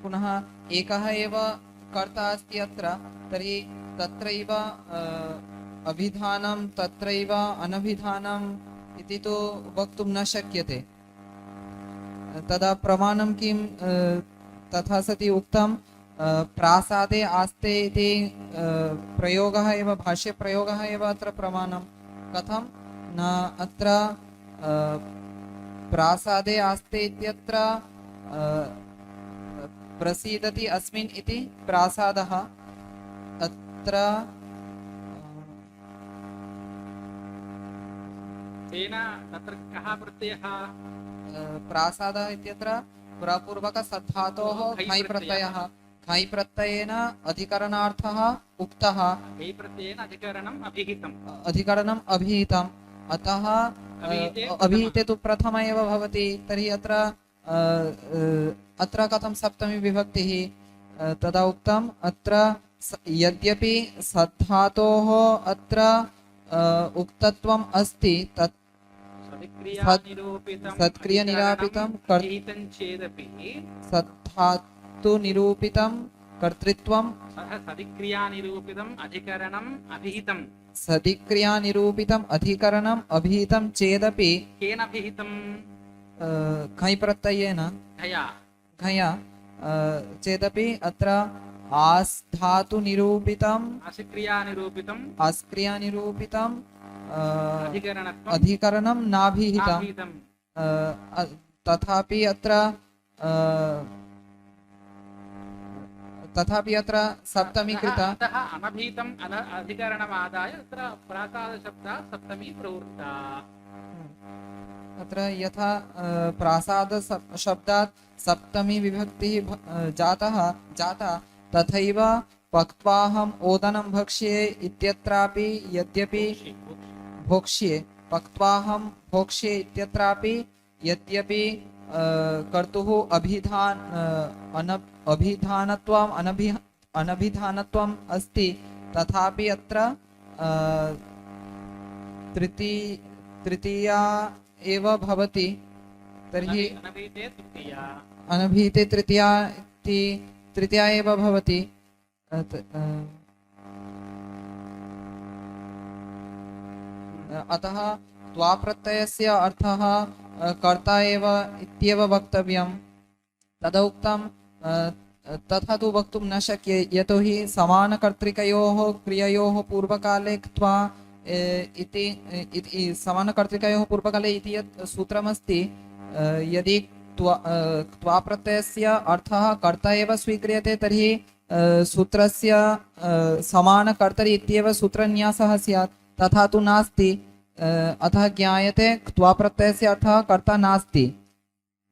[SPEAKER 3] पुनः एकः एव कर्ता अस्ति अत्र, तर्हि तत्रैव अभिधानं तत्रैव अनभिधानम् इति तु वक्तुं न शक्यते। तदा प्रमाणं किं? तथा सति उक्तं प्रासादे आस्ते इति प्रयोगः एव, भाष्यप्रयोगः एव अत्र प्रमाणं। कथं न अत्र प्रासादे आस्ते इत्यत्र प्रसीदति अस्मिन् इति प्रासादः। अत्र
[SPEAKER 2] तेन तत्र कः प्रत्ययः?
[SPEAKER 3] प्रासादः इत्यत्र पुरापूर्वकसद्धातोः घञ् प्रत्ययः। घञ् प्रत्ययेन अधिकरणार्थः उक्तः,
[SPEAKER 2] घञ् प्रत्ययेन अधिकरणम् अभिहितम्।
[SPEAKER 3] अधिकरणम् अभिहितम्। अतः अभिहिते तु प्रथम एव भवति। तर्हि अत्र कथं सप्तमी विभक्तिः? तदा उक्तम् अत्र यद्यपि सद्धातोः अत्र उक्तत्वम् अस्ति, तत् सत्क्रियानिरूपितं
[SPEAKER 2] चेदपि
[SPEAKER 3] सद्धातु निरूपितं कर्तृत्वं
[SPEAKER 2] सदिक्रियानिरूपितम् अधिकरणम् अभिहितम्।
[SPEAKER 3] सदिक्रियानिरूपितम् अधिकरणम् अभिहितं चेदपि
[SPEAKER 2] केन अभिहितम्?
[SPEAKER 3] घञ् प्रत्ययेन घया चेदपि अत्र आस्धातु निरूपितम् आस्क्रियानिरूपितम् अधिकरणं नाभिहितं। तथापि अत्र सप्तमी कृता।
[SPEAKER 2] अतः अनभिहितम् अधिकरणमादाय अत्र प्रासादशब्दः सप्तमी प्रवृत्ता।
[SPEAKER 3] अत्र यथा प्रासाद शब्दात् सप्तमी विभक्तिः जाता, तथैव पक्त्वाहम् ओदनं भक्ष्ये इत्यत्रापि यद्यपि भोक्ष्ये पक्त्वाहं भोक्ष्ये इत्यत्रापि यद्यपि कर्तुः अनभिधानत्वम् अस्ति, तथापि अत्र तृतीया एव भवति। तर्हि अनभिहिते तृतीया एव भवति। अतः त्वाप्रत्ययस्य अर्थः कर्ता एव इत्येव वक्तव्यं। तदा उक्तं तथा तु वक्तुं न शक्ये, यतोहि समानकर्तृकयोः क्रिययोः पूर्वकाले क्त्वा इति समानकर्तृकयोः पूर्वकाले इति यत् सूत्रमस्ति, यदि त्वाप्रत्ययस्य अर्थः कर्ता एव स्वीक्रियते, तर्हि सूत्रस्य समानकर्तरि इत्येव सूत्रन्यासः स्यात्। तथा तु नास्ति। अतः ज्ञायते क्त्वा प्रत्ययस्य अर्थः कर्ता नास्ति।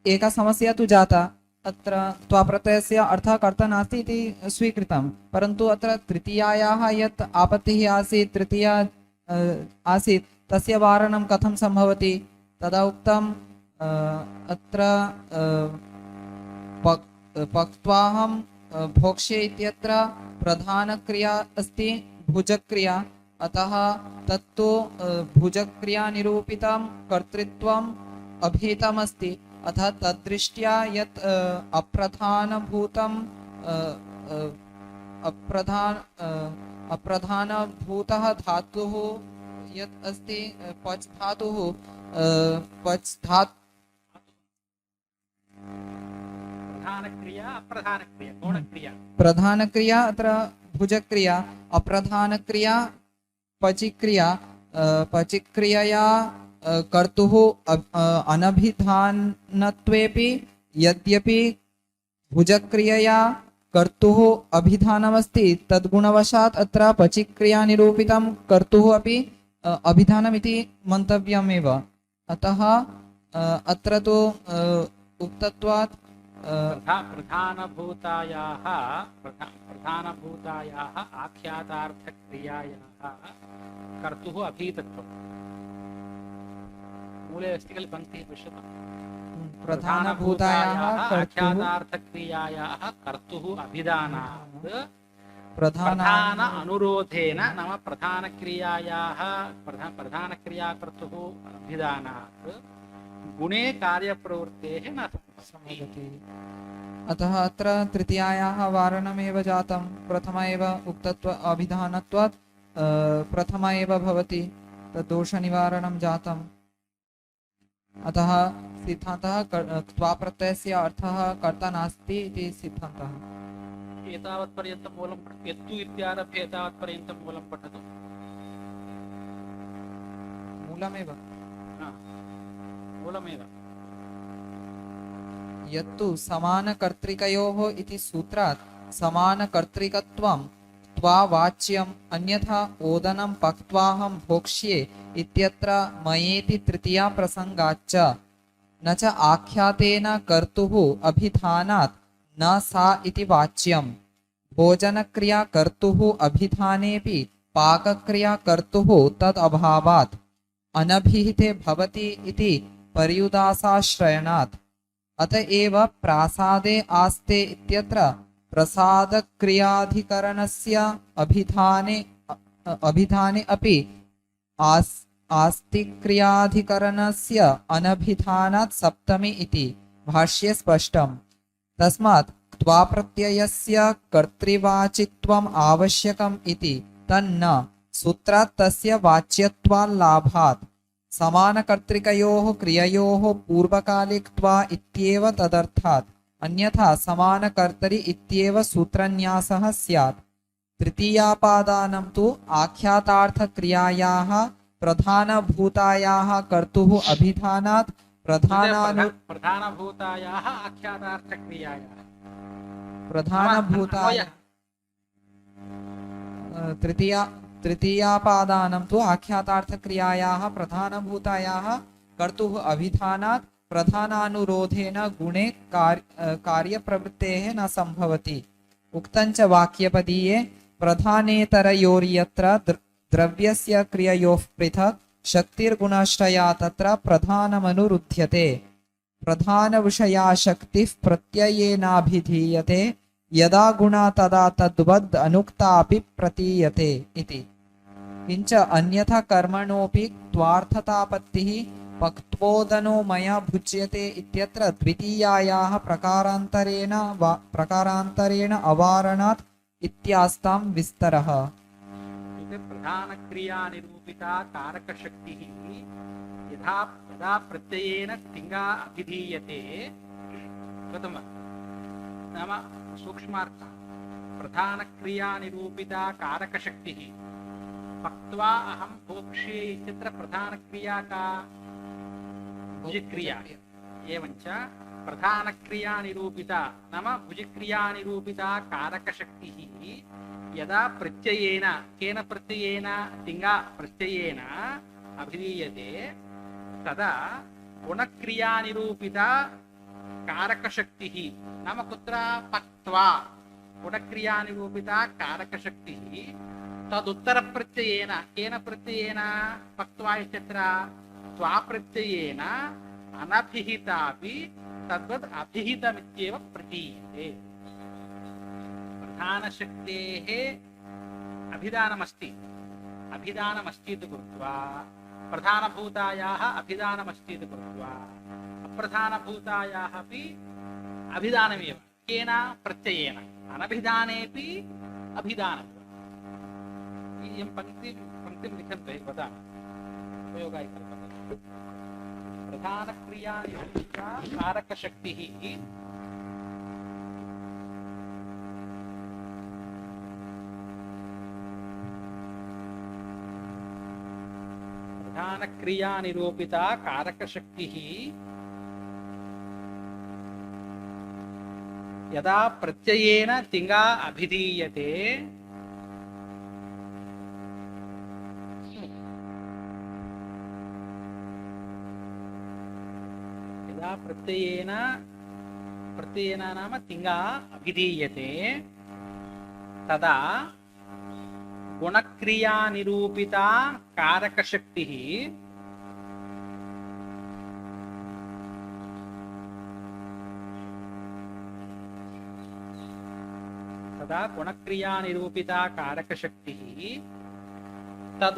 [SPEAKER 3] एका समस्या तु जाता, अत्र क्त्वा प्रत्ययस्य अर्थः कर्ता नास्ति इति स्वीकृतं, परन्तु अत्र तृतीयायाः यत् आपत्तिः आसीत्, तृतीया आसीत्, तस्य वारणं कथं सम्भवति? तदा उक्तं अत्र पक्त्वाहं भोक्ष्ये इत्यत्र प्रधानक्रिया अस्ति भुजक्रिया, अतः तत्तु भुजक्रियानिरूपितं कर्तृत्वम् अभिहितमस्ति। अतः तद्दृष्ट्या यत् अप्रधानभूतः धातुः यत् अस्ति पच् धातुः, पच् धातु
[SPEAKER 2] प्रधानक्रिया अप्रधानक्रिया गौणक्रिया।
[SPEAKER 3] प्रधानक्रिया अत्र भुजक्रिया, अप्रधानक्रिया पचिक्रिया। पचिक्रियया कर्तुः अनभिधानत्वेपि यद्यपि भुजक्रियया कर्तुः अभिधानमस्ति, तद्गुणवशात् अत्र पचिक्रिया निरूपितं कर्तुः अपि अभिधानमिति मन्तव्यमेव। अतः अत्र तु उक्तत्वात्
[SPEAKER 2] प्रधानभूतायाः आख्यातार्थक्रियायाः कर्तुः अभिहितत्वम्। मूले अस्ति खलु पङ्क्तिः पश्यतु।
[SPEAKER 3] प्रधानभूतायाः
[SPEAKER 2] आख्यातार्थक्रियायाः कर्तुः अभिधानात् प्रधान अनुरोधेन नाम प्रधानक्रियाकर्तुः अभिधानात् गुणे कार्यप्रवृत्तेः न
[SPEAKER 3] सम्भवति। अतः अत्र तृतीयायाः वारणमेव जातं। प्रथम एव उक्तत्व अभिधानत्वात् प्रथम एव भवति, तद्दोषनिवारणं जातम्। अतः सिद्धान्तः क्त्वा प्रत्ययस्य अर्थः कर्ता नास्ति इति सिद्धान्तः।
[SPEAKER 2] एतावत्पर्यन्तं मूलं यत्तु इत्यारभ्य एतावत्पर्यन्तं मूलं पठतु।
[SPEAKER 3] मूलमेव
[SPEAKER 2] मूलमेव
[SPEAKER 3] यत्तु समानकर्तृकयोः इति सूत्रात् समानकर्तृकत्वं त्वा वाच्यम्, अन्यथा ओदनं पक्त्वाहं भोक्ष्ये इत्यत्र मयेति तृतीया प्रसङ्गाच्च न च आख्यातेन कर्तुः अभिधानात् न सा इति वाच्यम्। भोजनक्रिया कर्तुः अभिधानेपि पाकक्रिया कर्तुः तद् अभावात् अनभिहिते भवति इति पर्युदासाश्रयणात्। अतएव प्रासादे आस्ते इत्यत्र प्रसादक्रियाधिकरणस्य अभिधाने अपि आस्तिक्रियाधिकरणस्य अनभिधानात् सप्तमी इति भाष्ये स्पष्टम्। तस्मात् क्त्वा प्रत्ययस्य कर्तृवाचित्वम् आवश्यकम् इति तन्न सूत्रात् तस्य वाच्यत्वाल्लाभात्। समानकर्तृकयोः क्रिययोः पूर्वकाले क्त्वा इत्येव तदर्थात्, अन्यथा समानकर्तरि इत्येव सूत्रन्यासः स्यात्। तृतीयापादानं तु आख्यातार्थक्रियायाः प्रधानभूतायाः कर्तुः अभिधानात्
[SPEAKER 2] प्रधानभूतायाः आख्यातार्थक्रियायाः
[SPEAKER 3] तृतीयापादानं तु आख्यातार्थक्रियायाः प्रधानभूतायाः कर्तुः अभिधानात् प्रधानानुरोधेन गुणे कार्यप्रवृत्तेः न सम्भवति। उक्तञ्च वाक्यपदीये प्रधानेतरयोर्यत्र द्रव्यस्य क्रिययोः पृथक् शक्तिर्गुणाश्रया तत्र प्रधानमनुरुध्यते। प्रधानविषया शक्तिः प्रत्ययेनाभिधीयते, यदा गुणा तदा तद्वद् अनुक्तापि प्रतीयते इति। किञ्च अन्यथा कर्मणोऽपि त्वार्थतापत्तिः पक्त्वोदनो मया भुज्यते इत्यत्र द्वितीयायाः प्रकारान्तरेण अवारणात् इत्यास्तां विस्तरः।
[SPEAKER 2] प्रधानक्रिया निरूपिता कारकशक्तिः यदा प्रत्ययेन तिङ्गा अभिधीयते प्रथम नाम सूक्ष्मार्थः प्रधानक्रिया निरूपिता कारकशक्तिः पक्त्वा अहं भोक्ष्ये इत्यत्र प्रधानक्रिया का भुजक्रिया। एवञ्च प्रधानक्रिया निरूपिता नाम भुजक्रिया निरूपिता कारकशक्तिः यदा प्रत्ययेन केन प्रत्ययेन तिङ्गा प्रत्ययेन अभिधीयते तदा गुणक्रियानिरूपिता कारकशक्तिः नाम कुत्र पक्त्वा गुणक्रियानिरूपिता कारकशक्तिः तदुत्तरप्रत्ययेन केन प्रत्ययेन पक्त्वा इत्यत्र त्वाप्रत्ययेन अनभिहितापि तद्वद् अभिहितमित्येव प्रतीयते। प्रधानशक्तेः अभिधानमस्ति इति कृत्वा प्रधानभूतायाः अभिधानमस्ति इति कृत्वा अप्रधानभूतायाः अपि अभिधानमेव केन प्रत्ययेन अनभिधानेपि अभिधानम्। इयं पङ्क्तिं लिखन्ति वदामि उपयोगाय कल्पते। प्रधानक्रियानिरूपिता कारकशक्तिः प्रधानक्रियानिरूपिता कारकशक्तिः यदा प्रत्ययेन तिङ्गा अभिधीयते यदा प्रत्ययेन नाम तिङ्गा अभिधीयते तदा गुणक्रियानिरूपिता कारकशक्तिः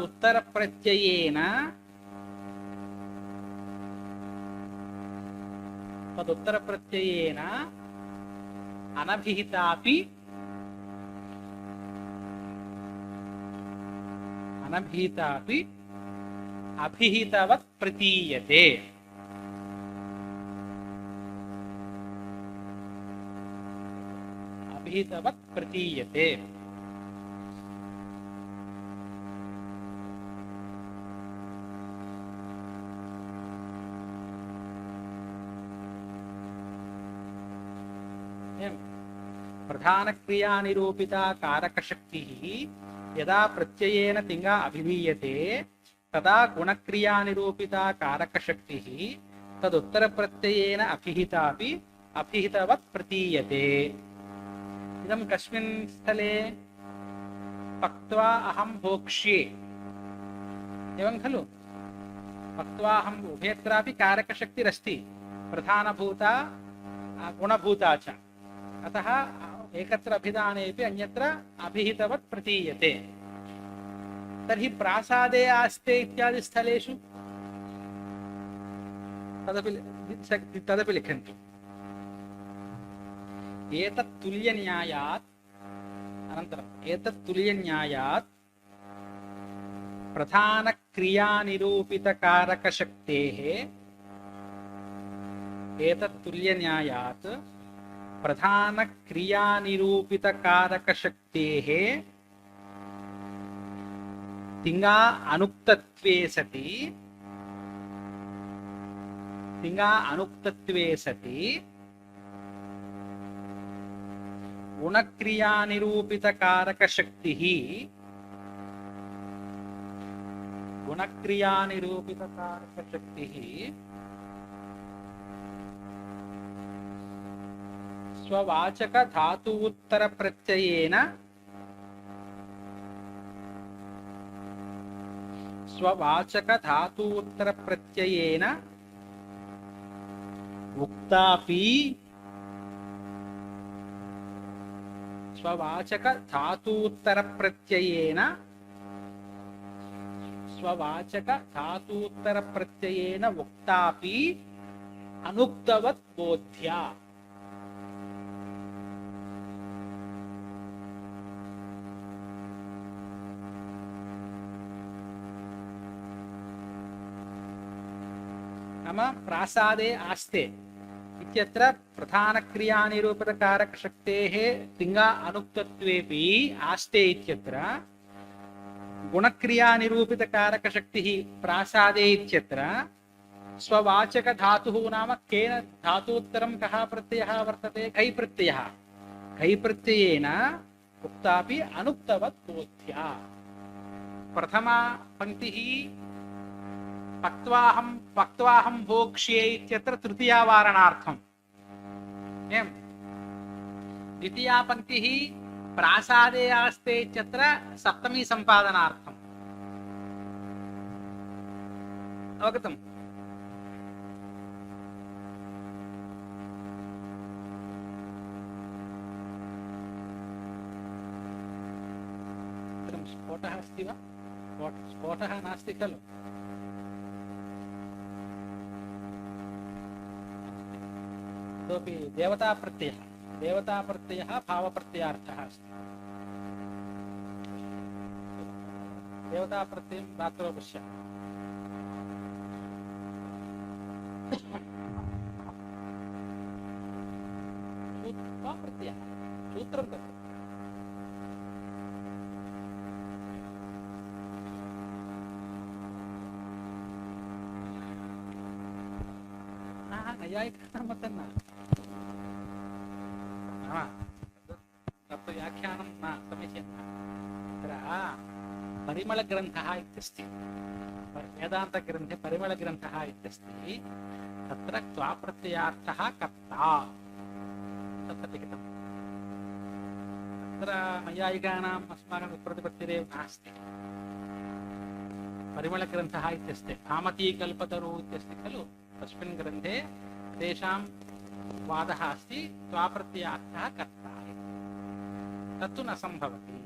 [SPEAKER 2] तदुत्तरप्रत्ययेन अनभिहितापि अभिहितवत् प्रतीयते। प्रधानक्रियानिरूपिता कारकशक्तिः यदा प्रत्ययेन तिङ्गा अभिधीयते तदा गुणक्रियानिरूपिता कारकशक्तिः तदुत्तरप्रत्ययेन अभिहितापि अभिहितवत् प्रतीयते। इदं कस्मिन् स्थले पक्त्वा अहं भोक्ष्ये एवं खलु। पक्त्वा अहम् उभयत्रापि कारकशक्तिरस्ति प्रधानभूता गुणभूता च, अतः एकत्र अभिधानेपि अन्यत्र अभिहितवत् प्रतीयते। तर्हि प्रासादे आस्ते इत्यादि स्थलेषु तदपि लिखन्तु। एतत् तुल्यन्यायात् प्रधानक्रियानिरूपितकारकशक्तेः तिङ्गा अनुक्तत्वे सति गुणक्रियानिरूपितकारकशक्तिः स्ववाचक धातूत्तरप्रत्ययेन उक्तापि अनुक्तवत् बोध्या। नाम प्रासादे आस्ते इत्यत्र प्रधानक्रियानिरूपितकारकशक्तेः तिङ्गा अनुक्तत्वेपि आस्ते इत्यत्र गुणक्रियानिरूपितकारकशक्तिः प्रासादे इत्यत्र स्ववाचकधातुः नाम केन धातूत्तरं कः प्रत्ययः वर्तते? घै प्रत्ययः। घै प्रत्ययेन उक्तापि अनुक्तवत् बोध्या। प्रथमा पङ्क्तिः पक्त्वाहं भोक्ष्ये इत्यत्र तृतीयावारणार्थम् एवं द्वितीया पङ्क्तिः प्रासादे आस्ते इत्यत्र सप्तमी सम्पादनार्थम् अवगतम् स्फोटः अस्ति वा स्फोटः नास्ति खलु इतोपि देवताप्रत्ययः भावप्रत्ययार्थः अस्ति देवताप्रत्ययं रात्रौ पश्यामः प्रत्ययः सूत्रं तत् नैयायिकानां मतन्न तत् व्याख्यानं न समीचीनं तत्र परिमलग्रन्थः इत्यस्ति वेदान्तग्रन्थे परिमलग्रन्थः इत्यस्ति तत्र त्वाप्रत्ययार्थः कर्ता तत्र लिखितम् तत्र नैयायिकानाम् अस्माकं प्रतिपत्तिरेव नास्ति परिमलग्रन्थः इत्यस्ति कामतीकल्पतरु इत्यस्ति खलु तस्मिन् ग्रन्थे तेषां वादः अस्ति त्वाप्रत्ययार्थः कर्ता तत्तु न सम्भवति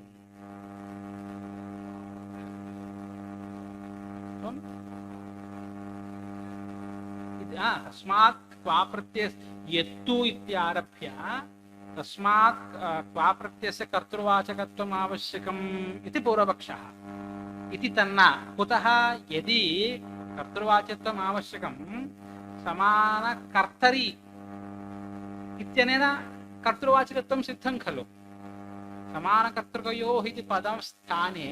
[SPEAKER 2] तस्मात् क्वाप्रत्यय यत्तु इत्यारभ्य तस्मात् क्वाप्रत्ययस्य कर्तृवाचकत्वम् आवश्यकम् इति पूर्वपक्षः इति तन्न कुतः यदि कर्तृवाच्यत्वम् आवश्यकं समानकर्तरि इत्यनेन कर्तृवाचकत्वं सिद्धं खलु समानकर्तृकयोः इति पदं स्थाने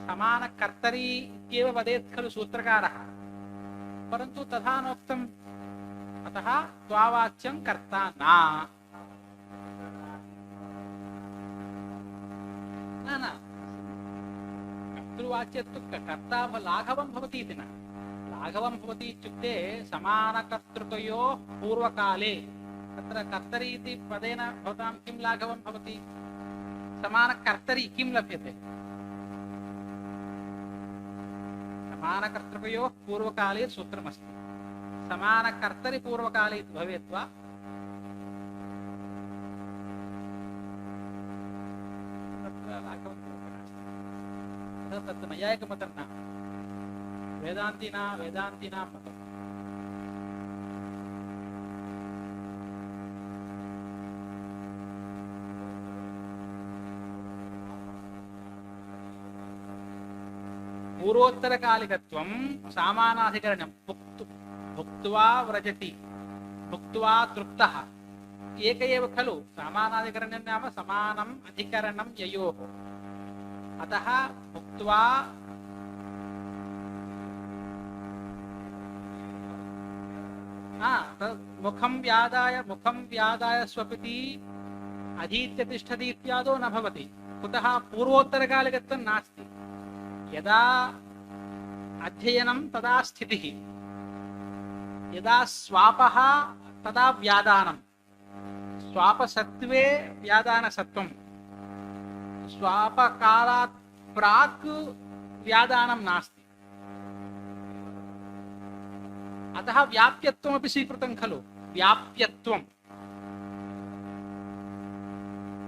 [SPEAKER 2] समानकर्तरि इत्येव वदेत् खलु सूत्रकारः परन्तु तथा नोक्तम् अतः त्वावाच्यं कर्ता न कर्तृवाच्यत्व कर्ता लाघवं भवति इति न लाघवं भवति इत्युक्ते समानकर्तृकयोः पूर्वकाले तत्र कर्तरि इति पदेन भवतां किं लाघवं भवति समानकर्तरि किं लभ्यते समानकर्तृकयोः पूर्वकाले सूत्रमस्ति समानकर्तरि पूर्वकाले इति भवेत् वा तत्र लाघवं तत् नैयायिकमतं न वेदान्तिनां मतम् पूर्वोत्तरकालिकत्वं सामानाधिकरणं भुक्त्वा व्रजति भुक्त्वा तृप्तः एक एव खलु सामानाधिकरणं नाम समानम् अधिकरणं ययोः अतः भुक्त्वा मुखं व्यादाय स्वपिति अधीत्य तिष्ठति इत्यादो न भवति कुतः पूर्वोत्तरकालिकत्वं नास्ति यदा अध्ययनं तदा स्थितिः यदा स्वापः तदा व्यादानं स्वापसत्त्वे व्यादानसत्त्वं स्वापकालात् प्राक् व्यादानं नास्ति अतः व्याप्यत्वमपि स्वीकृतं खलु व्याप्यत्वं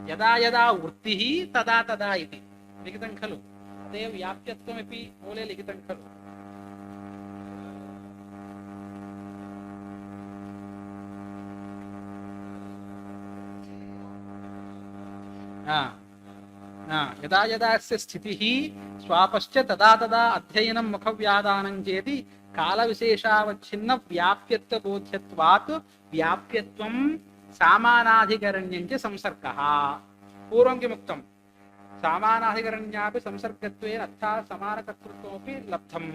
[SPEAKER 2] यदा यदा वृत्तिः तदा तदा इति लिखितं खलु अतएव व्याप्यत्वमपि मूले लिखितं खलु यदा यदा अस्य स्थितिः स्वापश्च तदा तदा अध्ययनं मुखव्यादानं चेति कालविशेषावच्छिन्न व्याप्यत्वबोध्यत्वात् व्याप्यत्वं सामानाधिकरण्यं च संसर्गः पूर्वं किमुक्तं सामानाधिकरण्यापि संसर्गत्वेन अर्थात् समानकर्तृत्वमपि लब्धम्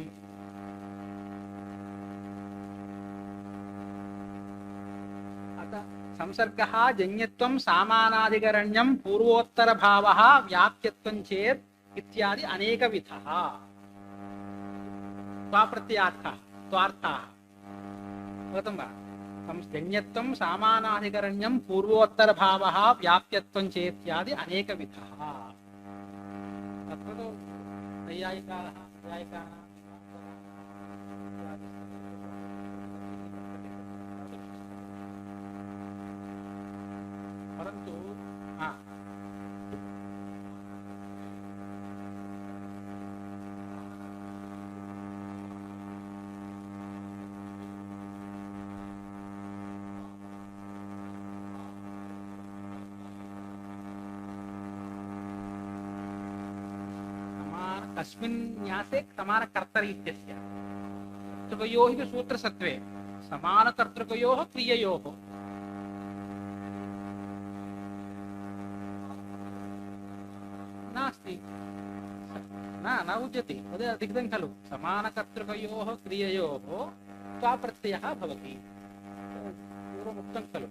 [SPEAKER 2] अतः संसर्गः जन्यत्वं सामानाधिकरण्यं पूर्वोत्तरभावः व्याप्यत्वं चेत् इत्यादि अनेकविधः त्वाप्रत्ययार्थः त्वार्थः अवगतं वा जन्यत्वं सामानाधिकरण्यं पूर्वोत्तरभावः व्याप्यत्वं चेत्यादि अनेकविधः तत्र तु नैयायिकाः परन्तु अस्मिन् न्यासे समानकर्तरि इत्यस्य कर्तृकयोः इति सूत्रसत्त्वे समानकर्तृकयोः क्रिययोः नास्ति न उच्यते तद् अधिकृतं खलु समानकर्तृकयोः क्रिययोः त्वाप्रत्ययः भवति पूर्वमुक्तं खलु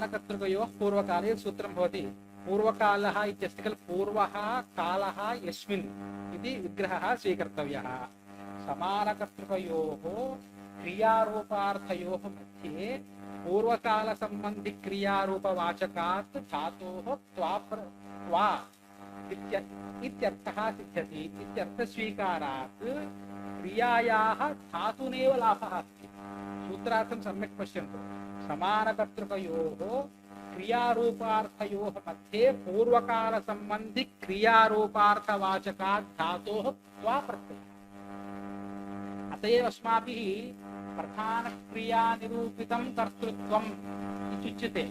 [SPEAKER 2] समानकर्तृकयोः पूर्वकाले सूत्रं भवति पूर्वकालः इत्यस्य खलु पूर्वः कालः यस्मिन् इति विग्रहः स्वीकर्तव्यः समानकर्तृकयोः क्रियारूपार्थयोः मध्ये पूर्वकालसम्बन्धिक्रियारूपवाचकात् धातोः त्वा इत्यर्थः सिद्ध्यति इत्यर्थस्वीकारात् क्रियायाः धातुनेव लाभः अस्ति सूत्रार्थं सम्यक् पश्यन्तु समानकर्तृकयोः क्रियारूपार्थयोः मध्ये पूर्वकालसम्बन्धि क्रियारूपार्थवाचकात् धातोः त्वा प्रत्ययः अत एव अस्माभिः प्रधानक्रियानिरूपितं कर्तृत्वम् इत्युच्यते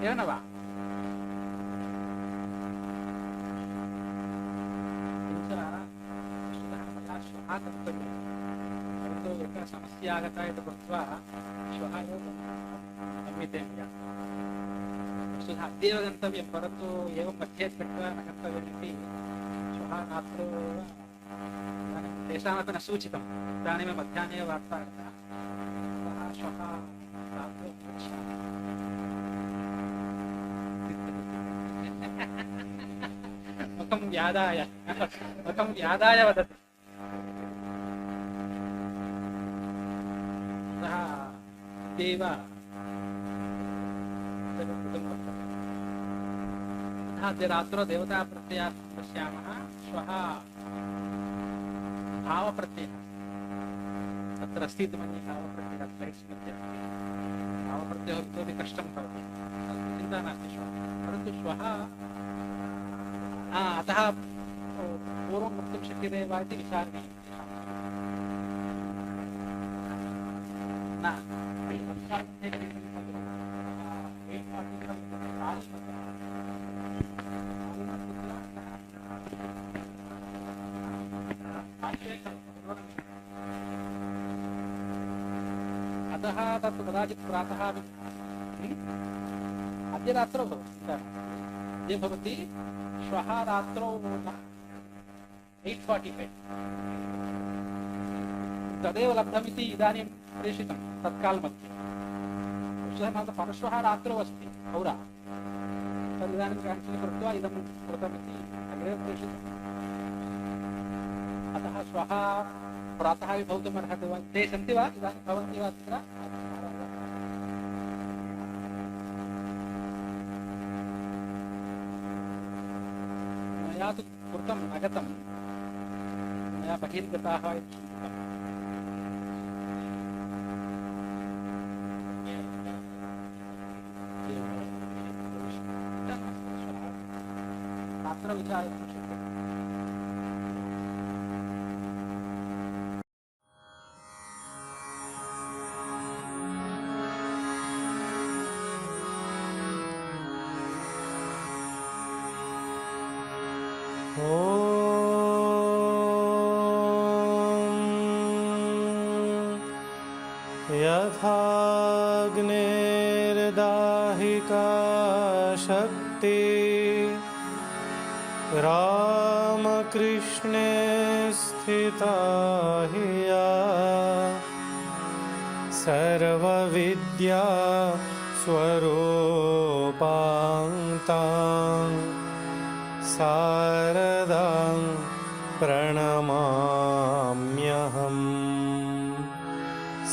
[SPEAKER 2] एव न वा एका समस्या आगता इति कृत्वा श्वः एव गम्यते मया वस्तुतः अद्यैव गन्तव्यं परन्तु एवं मध्ये त्यक्त्वा न गन्तव्यमिति श्वः रात्रौ तेषामपि न सूचितम् इदानीं मध्याह्ने एव वार्ता आगता अतः श्वः रात्रौ गच्छामि मुखं व्यादाय वदति देव अद्य रात्रौ देवता प्रत्ययः पश्यामः श्वः भावप्रत्ययः तत्र अस्ति इति मन्ये भावप्रत्ययः स्लैड्स् मध्ये अस्ति भावप्रत्ययः इतोपि कष्टं भवति चिन्ता नास्ति श्वः परन्तु श्वः अतः पूर्वं वक्तुं शक्यते वा इति विचारणीयम् अतः तत् कदाचित् प्रातः अद्य रात्रौ भवति भवति श्वः रात्रौ 8:45 तदेव लब्धमिति इदानीं प्रेषितं तत्काल मध्ये परश्वः रात्रौ अस्ति हौरा तदिदानीं केन्सल् कृत्वा इदं कृतमिति अग्रे प्रेषितम् अतः श्वः प्रातः अपि भवितुम् अर्हति वा ते सन्ति वा इदानीं भवन्ति वा तत्र मया तु कृतं न गतं मया बहिर्गताः इति अत्र विचारयितुं शक्यते
[SPEAKER 1] यथाग्नेर्दाहिका शक्ति रामकृष्णाग्नियोर्ध्वः कृष्णे स्थिता हि या सर्वविद्या स्वरूपान्तां शारदां प्रणमाम्यहम्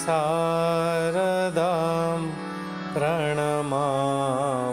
[SPEAKER 1] शारदां प्रणमाम्यहम्।